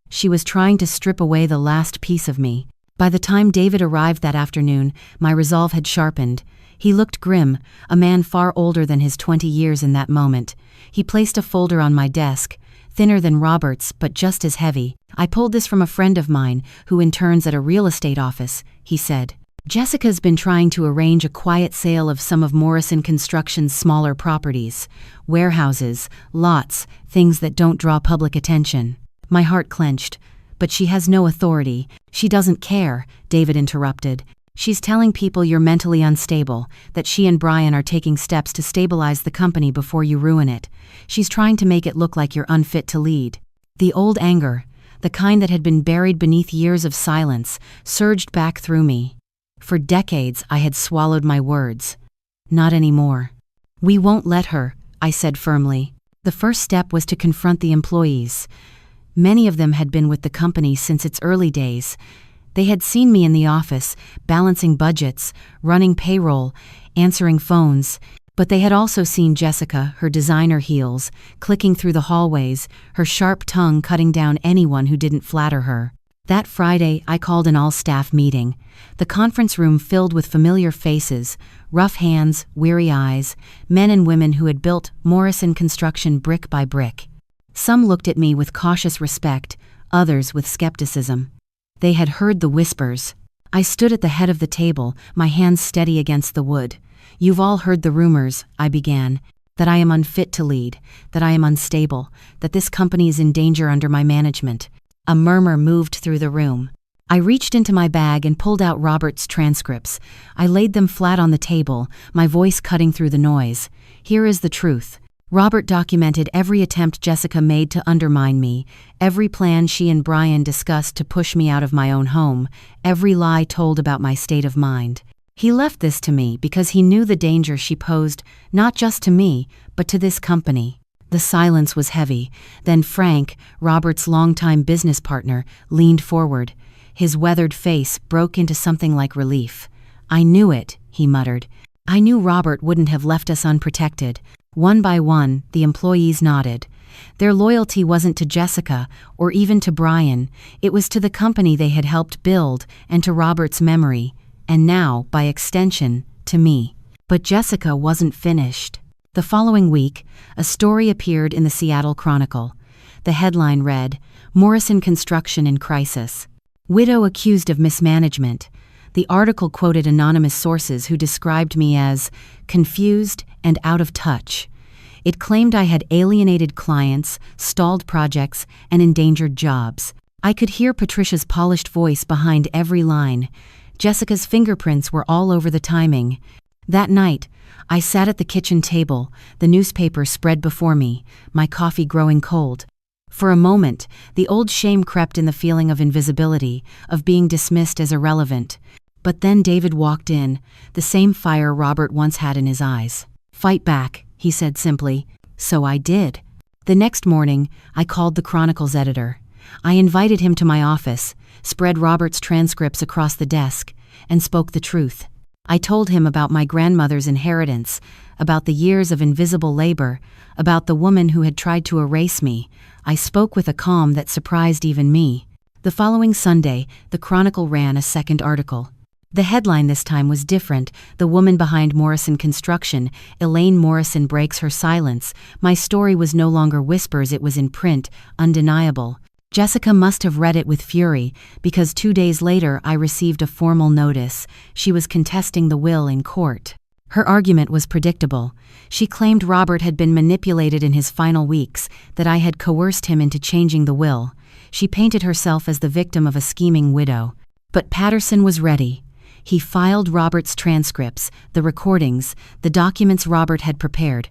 She was trying to strip away the last piece of me. By the time David arrived that afternoon, my resolve had sharpened. He looked grim, a man far older than his 20 years in that moment. He placed a folder on my desk, thinner than Robert's, but just as heavy. "I pulled this from a friend of mine who interns at a real estate office," he said. "Jessica's been trying to arrange a quiet sale of some of Morrison Construction's smaller properties. Warehouses, lots, things that don't draw public attention." My heart clenched. "But she has no authority. She doesn't care," David interrupted. "She's telling people you're mentally unstable, that she and Brian are taking steps to stabilize the company before you ruin it. She's trying to make it look like you're unfit to lead." The old anger, the kind that had been buried beneath years of silence, surged back through me. For decades, I had swallowed my words. Not anymore. "We won't let her," I said firmly. The first step was to confront the employees. Many of them had been with the company since its early days. They had seen me in the office, balancing budgets, running payroll, answering phones. But they had also seen Jessica, her designer heels, clicking through the hallways, her sharp tongue cutting down anyone who didn't flatter her. That Friday, I called an all-staff meeting. The conference room filled with familiar faces, rough hands, weary eyes, men and women who had built Morrison Construction brick by brick. Some looked at me with cautious respect, others with skepticism. They had heard the whispers. I stood at the head of the table, my hands steady against the wood. "You've all heard the rumors," I began, "that I am unfit to lead, that I am unstable, that this company is in danger under my management." A murmur moved through the room. I reached into my bag and pulled out Robert's transcripts. I laid them flat on the table, my voice cutting through the noise. "Here is the truth. Robert documented every attempt Jessica made to undermine me, every plan she and Brian discussed to push me out of my own home, every lie told about my state of mind. He left this to me because he knew the danger she posed, not just to me, but to this company." The silence was heavy. Then Frank, Robert's longtime business partner, leaned forward. His weathered face broke into something like relief. "I knew it," he muttered. "I knew Robert wouldn't have left us unprotected." One by one, the employees nodded. Their loyalty wasn't to Jessica, or even to Brian. It was to the company they had helped build, and to Robert's memory. And now, by extension, to me. But Jessica wasn't finished. The following week, a story appeared in the Seattle Chronicle. The headline read, "Morrison Construction in Crisis. Widow accused of mismanagement." The article quoted anonymous sources who described me as confused and out of touch. It claimed I had alienated clients, stalled projects, and endangered jobs. I could hear Patricia's polished voice behind every line. Jessica's fingerprints were all over the timing. That night, I sat at the kitchen table, the newspaper spread before me, my coffee growing cold. For a moment, the old shame crept in, the feeling of invisibility, of being dismissed as irrelevant. But then David walked in, the same fire Robert once had in his eyes. "Fight back," he said simply. So I did. The next morning, I called the Chronicle's editor. I invited him to my office, spread Robert's transcripts across the desk, and spoke the truth. I told him about my grandmother's inheritance, about the years of invisible labor, about the woman who had tried to erase me. I spoke with a calm that surprised even me. The following Sunday, the Chronicle ran a second article. The headline this time was different. "The woman behind Morrison Construction, Elaine Morrison, breaks her silence." My story was no longer whispers, it was in print, undeniable. Jessica must have read it with fury, because 2 days later I received a formal notice. She was contesting the will in court. Her argument was predictable. She claimed Robert had been manipulated in his final weeks, that I had coerced him into changing the will. She painted herself as the victim of a scheming widow. But Patterson was ready. He filed Robert's transcripts, the recordings, the documents Robert had prepared.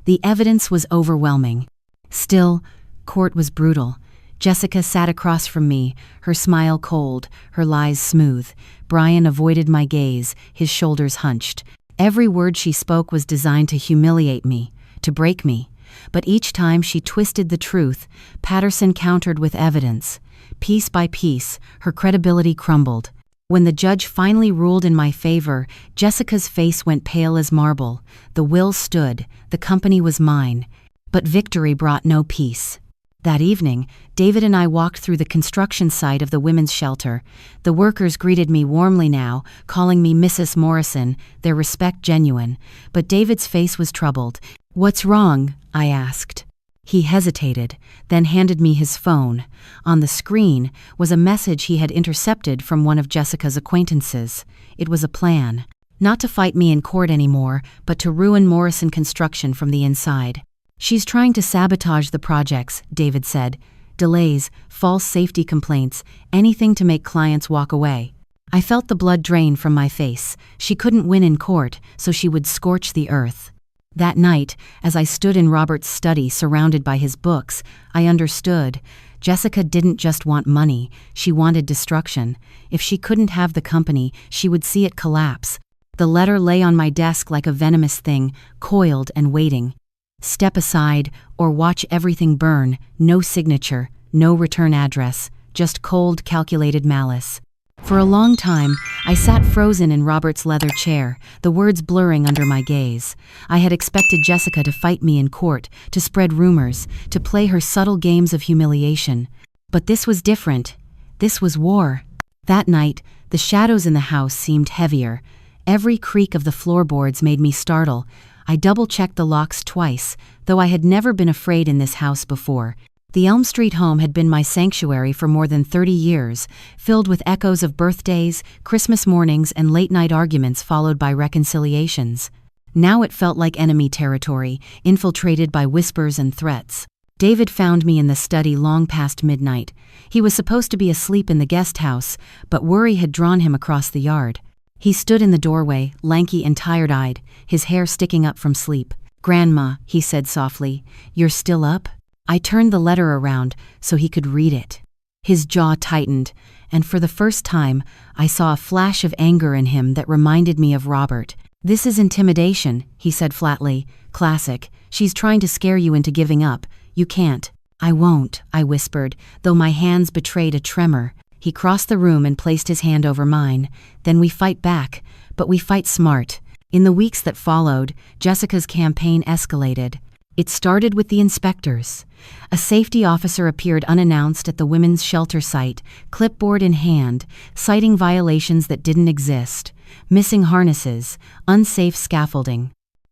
The evidence was overwhelming. Still, court was brutal. Jessica sat across from me, her smile cold, her lies smooth. Brian avoided my gaze, his shoulders hunched. Every word she spoke was designed to humiliate me, to break me. But each time she twisted the truth, Patterson countered with evidence. Piece by piece, her credibility crumbled. When the judge finally ruled in my favor, Jessica's face went pale as marble. The will stood, the company was mine. But victory brought no peace. That evening, David and I walked through the construction site of the women's shelter. The workers greeted me warmly now, calling me Mrs. Morrison, their respect genuine. But David's face was troubled. "What's wrong?" I asked. He hesitated, then handed me his phone. On the screen was a message he had intercepted from one of Jessica's acquaintances. It was a plan. Not to fight me in court anymore, but to ruin Morrison Construction from the inside. "She's trying to sabotage the projects," David said. "Delays, false safety complaints, anything to make clients walk away." I felt the blood drain from my face. She couldn't win in court, so she would scorch the earth. That night, as I stood in Robert's study surrounded by his books, I understood. Jessica didn't just want money, she wanted destruction. If she couldn't have the company, she would see it collapse. The letter lay on my desk like a venomous thing, coiled and waiting. Step aside, or watch everything burn. No signature, no return address, just cold, calculated malice. For a long time, I sat frozen in Robert's leather chair, the words blurring under my gaze. I had expected Jessica to fight me in court, to spread rumors, to play her subtle games of humiliation. But this was different. This was war. That night, the shadows in the house seemed heavier. Every creak of the floorboards made me startle. I double-checked the locks twice, though I had never been afraid in this house before. The Elm Street home had been my sanctuary for more than 30 years, filled with echoes of birthdays, Christmas mornings, and late-night arguments followed by reconciliations. Now it felt like enemy territory, infiltrated by whispers and threats. David found me in the study long past midnight. He was supposed to be asleep in the guest house, but worry had drawn him across the yard. He stood in the doorway, lanky and tired-eyed, his hair sticking up from sleep. "Grandma," he said softly, "you're still up?" I turned the letter around so he could read it. His jaw tightened, and for the first time, I saw a flash of anger in him that reminded me of Robert. "This is intimidation," he said flatly. "Classic. She's trying to scare you into giving up. You can't." "I won't," I whispered, though my hands betrayed a tremor. He crossed the room and placed his hand over mine. "Then we fight back, but we fight smart." In the weeks that followed, Jessica's campaign escalated. It started with the inspectors. A safety officer appeared unannounced at the women's shelter site, clipboard in hand, citing violations that didn't exist: missing harnesses, unsafe scaffolding,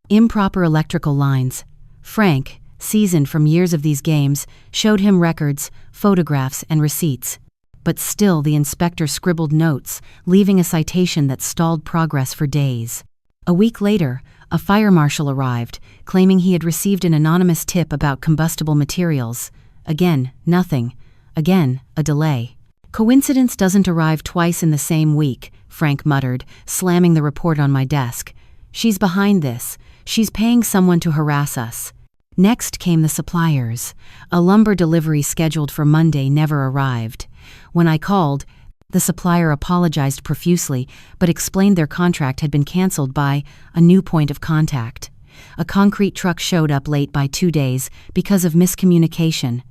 improper electrical lines. Frank, seasoned from years of these games, showed him records, photographs, and receipts. But still the inspector scribbled notes, leaving a citation that stalled progress for days. A week later, a fire marshal arrived, claiming he had received an anonymous tip about combustible materials. Again, nothing. Again, a delay. "Coincidence doesn't arrive twice in the same week," Frank muttered, slamming the report on my desk. "She's behind this. She's paying someone to harass us." Next came the suppliers. A lumber delivery scheduled for Monday never arrived. When I called, the supplier apologized profusely, but explained their contract had been canceled by a new point of contact. A concrete truck showed up late by 2 days because of miscommunication.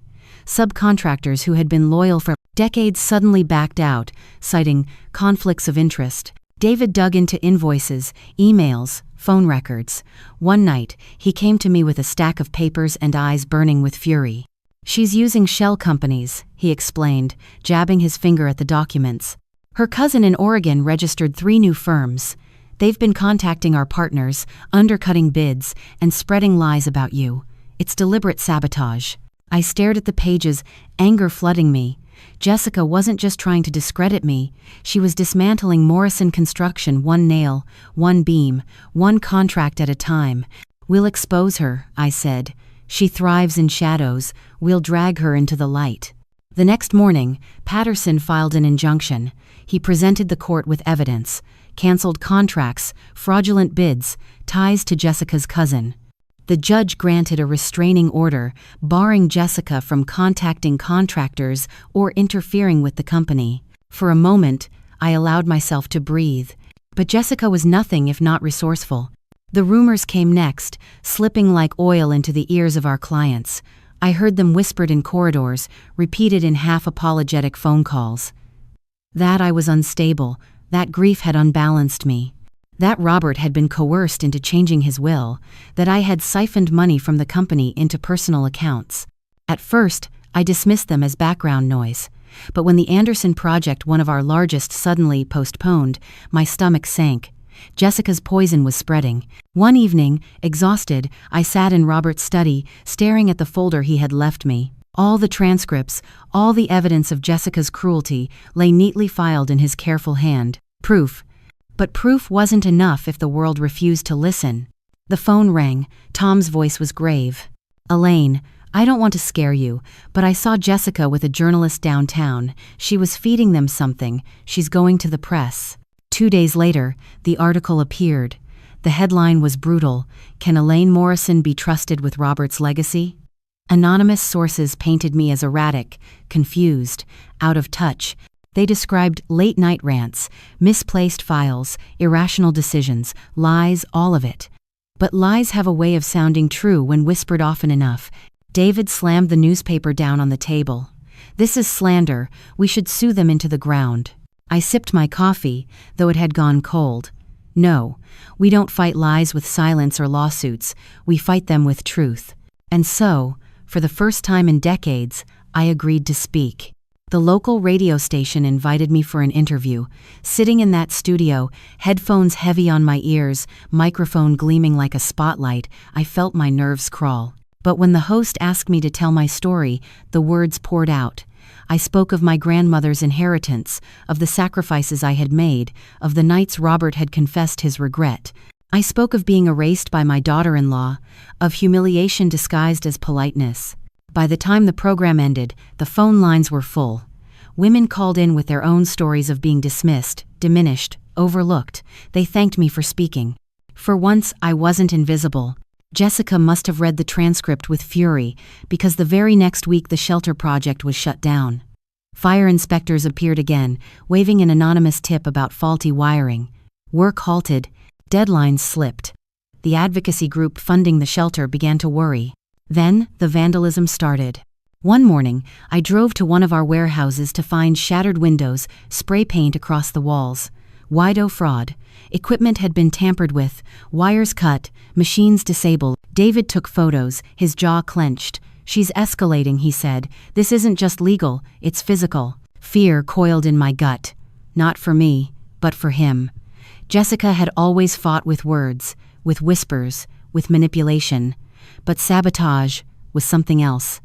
Subcontractors who had been loyal for decades suddenly backed out, citing conflicts of interest. David dug into invoices, emails, phone records. One night, he came to me with a stack of papers and eyes burning with fury. "She's using shell companies," he explained, jabbing his finger at the documents. "Her cousin in Oregon registered 3 new firms. They've been contacting our partners, undercutting bids, and spreading lies about you. It's deliberate sabotage." I stared at the pages, anger flooding me. Jessica wasn't just trying to discredit me, she was dismantling Morrison Construction one nail, one beam, one contract at a time. "We'll expose her," I said. "She thrives in shadows, we'll drag her into the light." The next morning, Patterson filed an injunction. He presented the court with evidence: canceled contracts, fraudulent bids, ties to Jessica's cousin. The judge granted a restraining order, barring Jessica from contacting contractors or interfering with the company. For a moment, I allowed myself to breathe. But Jessica was nothing if not resourceful. The rumors came next, slipping like oil into the ears of our clients. I heard them whispered in corridors, repeated in half-apologetic phone calls. That I was unstable, that grief had unbalanced me. That Robert had been coerced into changing his will, that I had siphoned money from the company into personal accounts. At first, I dismissed them as background noise. But when the Anderson project, one of our largest, suddenly postponed, my stomach sank. Jessica's poison was spreading. One evening, exhausted, I sat in Robert's study, staring at the folder he had left me. All the transcripts, all the evidence of Jessica's cruelty, lay neatly filed in his careful hand. Proof. But proof wasn't enough if the world refused to listen. The phone rang. Tom's voice was grave. "Elaine, I don't want to scare you, but I saw Jessica with a journalist downtown. She was feeding them something. She's going to the press." 2 days later, the article appeared. The headline was brutal: "Can Elaine Morrison be trusted with Robert's legacy?" Anonymous sources painted me as erratic, confused, out of touch. They described late-night rants, misplaced files, irrational decisions, lies, all of it. But lies have a way of sounding true when whispered often enough. David slammed the newspaper down on the table. "This is slander. We should sue them into the ground." I sipped my coffee, though it had gone cold. "No, we don't fight lies with silence or lawsuits. We fight them with truth." And so, for the first time in decades, I agreed to speak. The local radio station invited me for an interview. Sitting in that studio, headphones heavy on my ears, microphone gleaming like a spotlight, I felt my nerves crawl. But when the host asked me to tell my story, the words poured out. I spoke of my grandmother's inheritance, of the sacrifices I had made, of the nights Robert had confessed his regret. I spoke of being erased by my daughter-in-law, of humiliation disguised as politeness. By the time the program ended, the phone lines were full. Women called in with their own stories of being dismissed, diminished, overlooked. They thanked me for speaking. For once, I wasn't invisible. Jessica must have read the transcript with fury, because the very next week the shelter project was shut down. Fire inspectors appeared again, waving an anonymous tip about faulty wiring. Work halted. Deadlines slipped. The advocacy group funding the shelter began to worry. Then, the vandalism started. One morning, I drove to one of our warehouses to find shattered windows, spray paint across the walls. Wido fraud. Equipment had been tampered with, wires cut, machines disabled. David took photos, his jaw clenched. "She's escalating," he said. "This isn't just legal, it's physical." Fear coiled in my gut. Not for me, but for him. Jessica had always fought with words, with whispers, with manipulation. But sabotage was something else.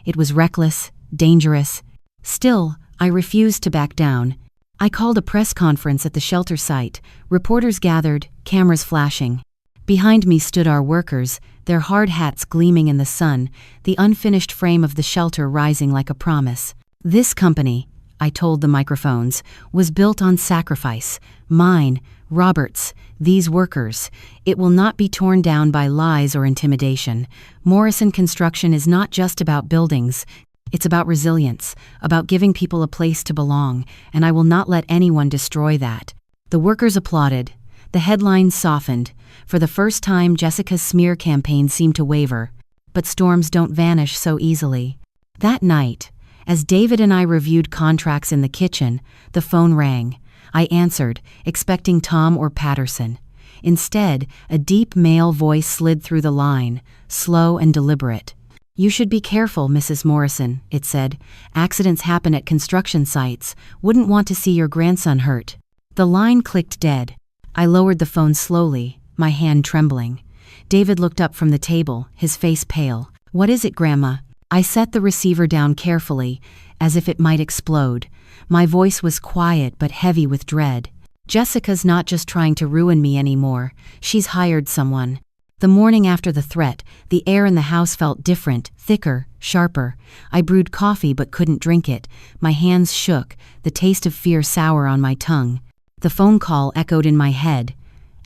It was reckless, dangerous. Still, I refused to back down. I called a press conference at the shelter site. Reporters gathered, cameras flashing. Behind me stood our workers, their hard hats gleaming in the sun, the unfinished frame of the shelter rising like a promise. "This company," I told the microphones, "was built on sacrifice. Mine, Robert's, these workers. It will not be torn down by lies or intimidation. Morrison Construction is not just about buildings. It's about resilience, about giving people a place to belong, and I will not let anyone destroy that." The workers applauded. The headlines softened. For the first time, Jessica's smear campaign seemed to waver. But storms don't vanish so easily. That night, as David and I reviewed contracts in the kitchen, the phone rang. I answered, expecting Tom or Patterson. Instead, a deep male voice slid through the line, slow and deliberate. "You should be careful, Mrs. Morrison," it said. "Accidents happen at construction sites. Wouldn't want to see your grandson hurt." The line clicked dead. I lowered the phone slowly, my hand trembling. David looked up from the table, his face pale. "What is it, Grandma?" I set the receiver down carefully, as if it might explode. My voice was quiet but heavy with dread. "Jessica's not just trying to ruin me anymore. She's hired someone." The morning after the threat, the air in the house felt different, thicker, sharper. I brewed coffee but couldn't drink it. My hands shook, the taste of fear sour on my tongue. The phone call echoed in my head.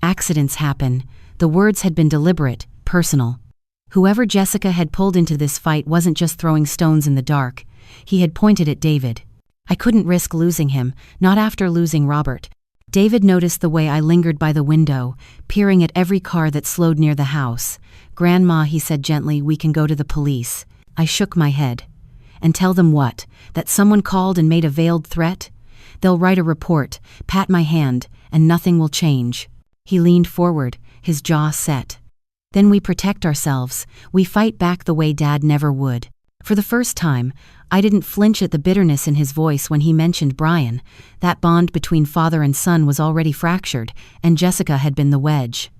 Accidents happen. The words had been deliberate, personal. Whoever Jessica had pulled into this fight wasn't just throwing stones in the dark. He had pointed at David. I couldn't risk losing him, not after losing Robert. David noticed the way I lingered by the window, peering at every car that slowed near the house. "Grandma," he said gently, "we can go to the police." I shook my head. "And tell them what? That someone called and made a veiled threat? They'll write a report, pat my hand, and nothing will change." He leaned forward, his jaw set. "Then we protect ourselves. We fight back the way Dad never would." For the first time, I didn't flinch at the bitterness in his voice when he mentioned Brian. That bond between father and son was already fractured, and Jessica had been the wedge.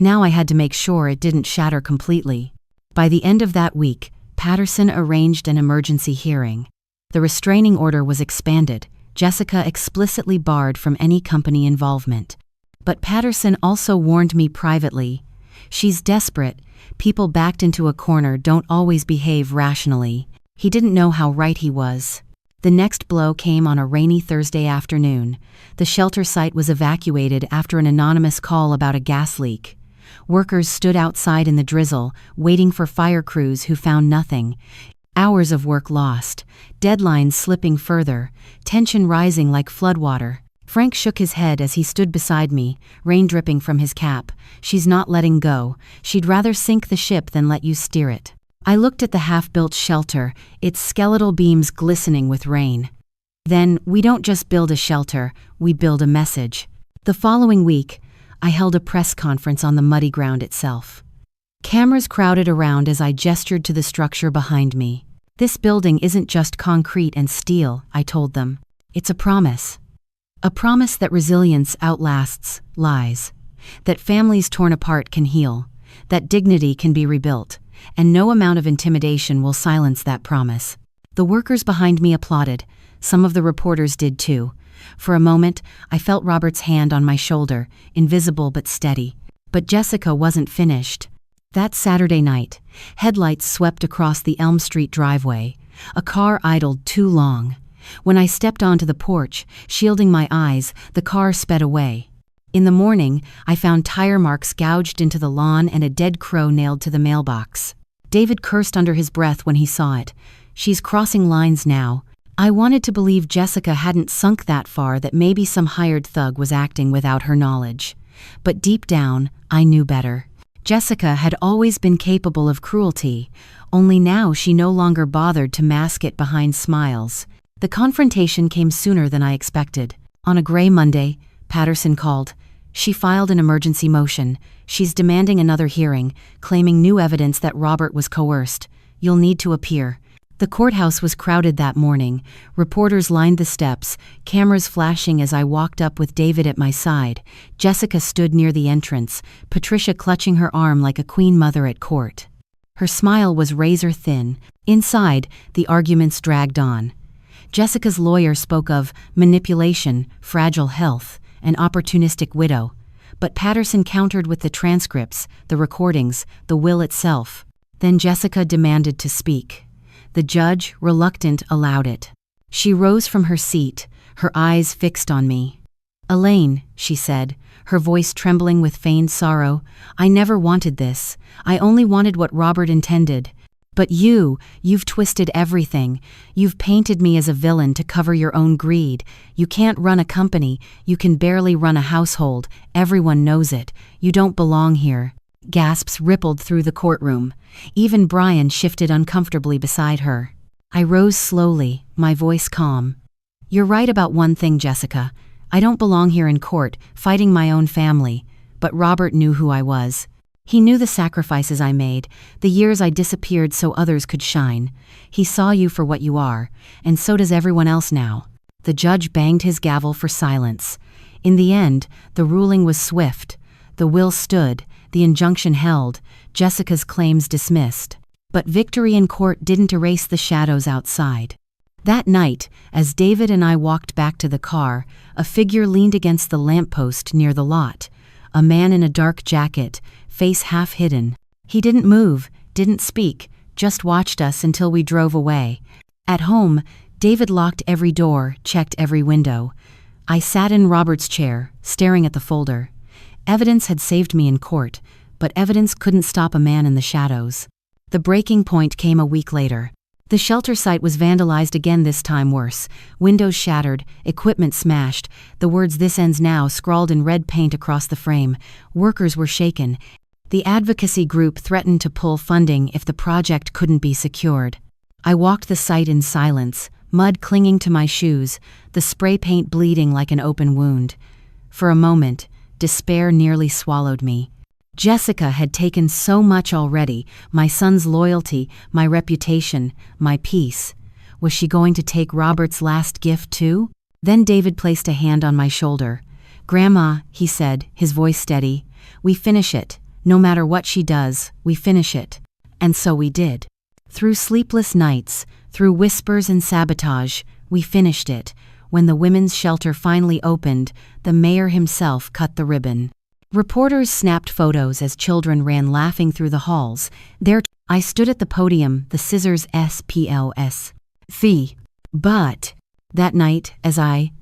Now I had to make sure it didn't shatter completely. By the end of that week, Patterson arranged an emergency hearing. The restraining order was expanded, Jessica explicitly barred from any company involvement. But Patterson also warned me privately. "She's desperate. People backed into a corner don't always behave rationally." He didn't know how right he was. The next blow came on a rainy Thursday afternoon. The shelter site was evacuated after an anonymous call about a gas leak. Workers stood outside in the drizzle, waiting for fire crews who found nothing. Hours of work lost, deadlines slipping further, tension rising like floodwater. Frank shook his head as he stood beside me, rain dripping from his cap. "She's not letting go. She'd rather sink the ship than let you steer it." I looked at the half-built shelter, its skeletal beams glistening with rain. "Then, we don't just build a shelter, we build a message." The following week, I held a press conference on the muddy ground itself. Cameras crowded around as I gestured to the structure behind me. "This building isn't just concrete and steel," I told them. "It's a promise. A promise that resilience outlasts lies, that families torn apart can heal, that dignity can be rebuilt, and no amount of intimidation will silence that promise." The workers behind me applauded. Some of the reporters did too. For a moment, I felt Robert's hand on my shoulder, invisible but steady. But Jessica wasn't finished. That Saturday night, headlights swept across the Elm Street driveway. A car idled too long. When I stepped onto the porch, shielding my eyes, the car sped away. In the morning, I found tire marks gouged into the lawn and a dead crow nailed to the mailbox. David cursed under his breath when he saw it. "She's crossing lines now." I wanted to believe Jessica hadn't sunk that far, that maybe some hired thug was acting without her knowledge. But deep down, I knew better. Jessica had always been capable of cruelty, only now she no longer bothered to mask it behind smiles. The confrontation came sooner than I expected. On a gray Monday, Patterson called. She filed an emergency motion. "She's demanding another hearing, claiming new evidence that Robert was coerced. You'll need to appear." The courthouse was crowded that morning. Reporters lined the steps, cameras flashing as I walked up with David at my side. Jessica stood near the entrance, Patricia clutching her arm like a queen mother at court. Her smile was razor thin. Inside, the arguments dragged on. Jessica's lawyer spoke of manipulation, fragile health, an opportunistic widow. But Patterson countered with the transcripts, the recordings, the will itself. Then Jessica demanded to speak. The judge, reluctant, allowed it. She rose from her seat, her eyes fixed on me. "Elaine," she said, her voice trembling with feigned sorrow, "I never wanted this. I only wanted what Robert intended. But you've twisted everything. You've painted me as a villain to cover your own greed. You can't run a company. You can barely run a household. Everyone knows it. You don't belong here." Gasps rippled through the courtroom. Even Brian shifted uncomfortably beside her. I rose slowly, my voice calm. "You're right about one thing, Jessica. I don't belong here in court, fighting my own family. But Robert knew who I was. He knew the sacrifices I made, the years I disappeared so others could shine. He saw you for what you are, and so does everyone else now." The judge banged his gavel for silence. In the end, the ruling was swift. The will stood, the injunction held, Jessica's claims dismissed. But victory in court didn't erase the shadows outside. That night, as David and I walked back to the car, a figure leaned against the lamppost near the lot. A man in a dark jacket, face half hidden. He didn't move, didn't speak, just watched us until we drove away. At home, David locked every door, checked every window. I sat in Robert's chair, staring at the folder. Evidence had saved me in court, but evidence couldn't stop a man in the shadows. The breaking point came a week later. The shelter site was vandalized again, this time worse. Windows shattered, equipment smashed, the words "This ends now" scrawled in red paint across the frame. Workers were shaken. The advocacy group threatened to pull funding if the project couldn't be secured. I walked the site in silence, mud clinging to my shoes, the spray paint bleeding like an open wound. For a moment, despair nearly swallowed me. Jessica had taken so much already, my son's loyalty, my reputation, my peace. Was she going to take Robert's last gift too? Then David placed a hand on my shoulder. "Grandma," he said, his voice steady, "we finish it. No matter what she does, we finish it." And so we did. Through sleepless nights, through whispers and sabotage, we finished it. When the women's shelter finally opened, the mayor himself cut the ribbon. Reporters snapped photos as children ran laughing through the halls. There, I stood at the podium, the scissors SPLS. But that night, as I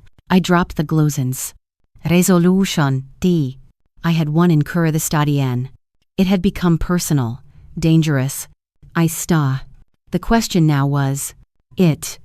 dropped the glozens. Resolution D. I had won in Cura the Stadienne. It had become personal, dangerous. The question now was, it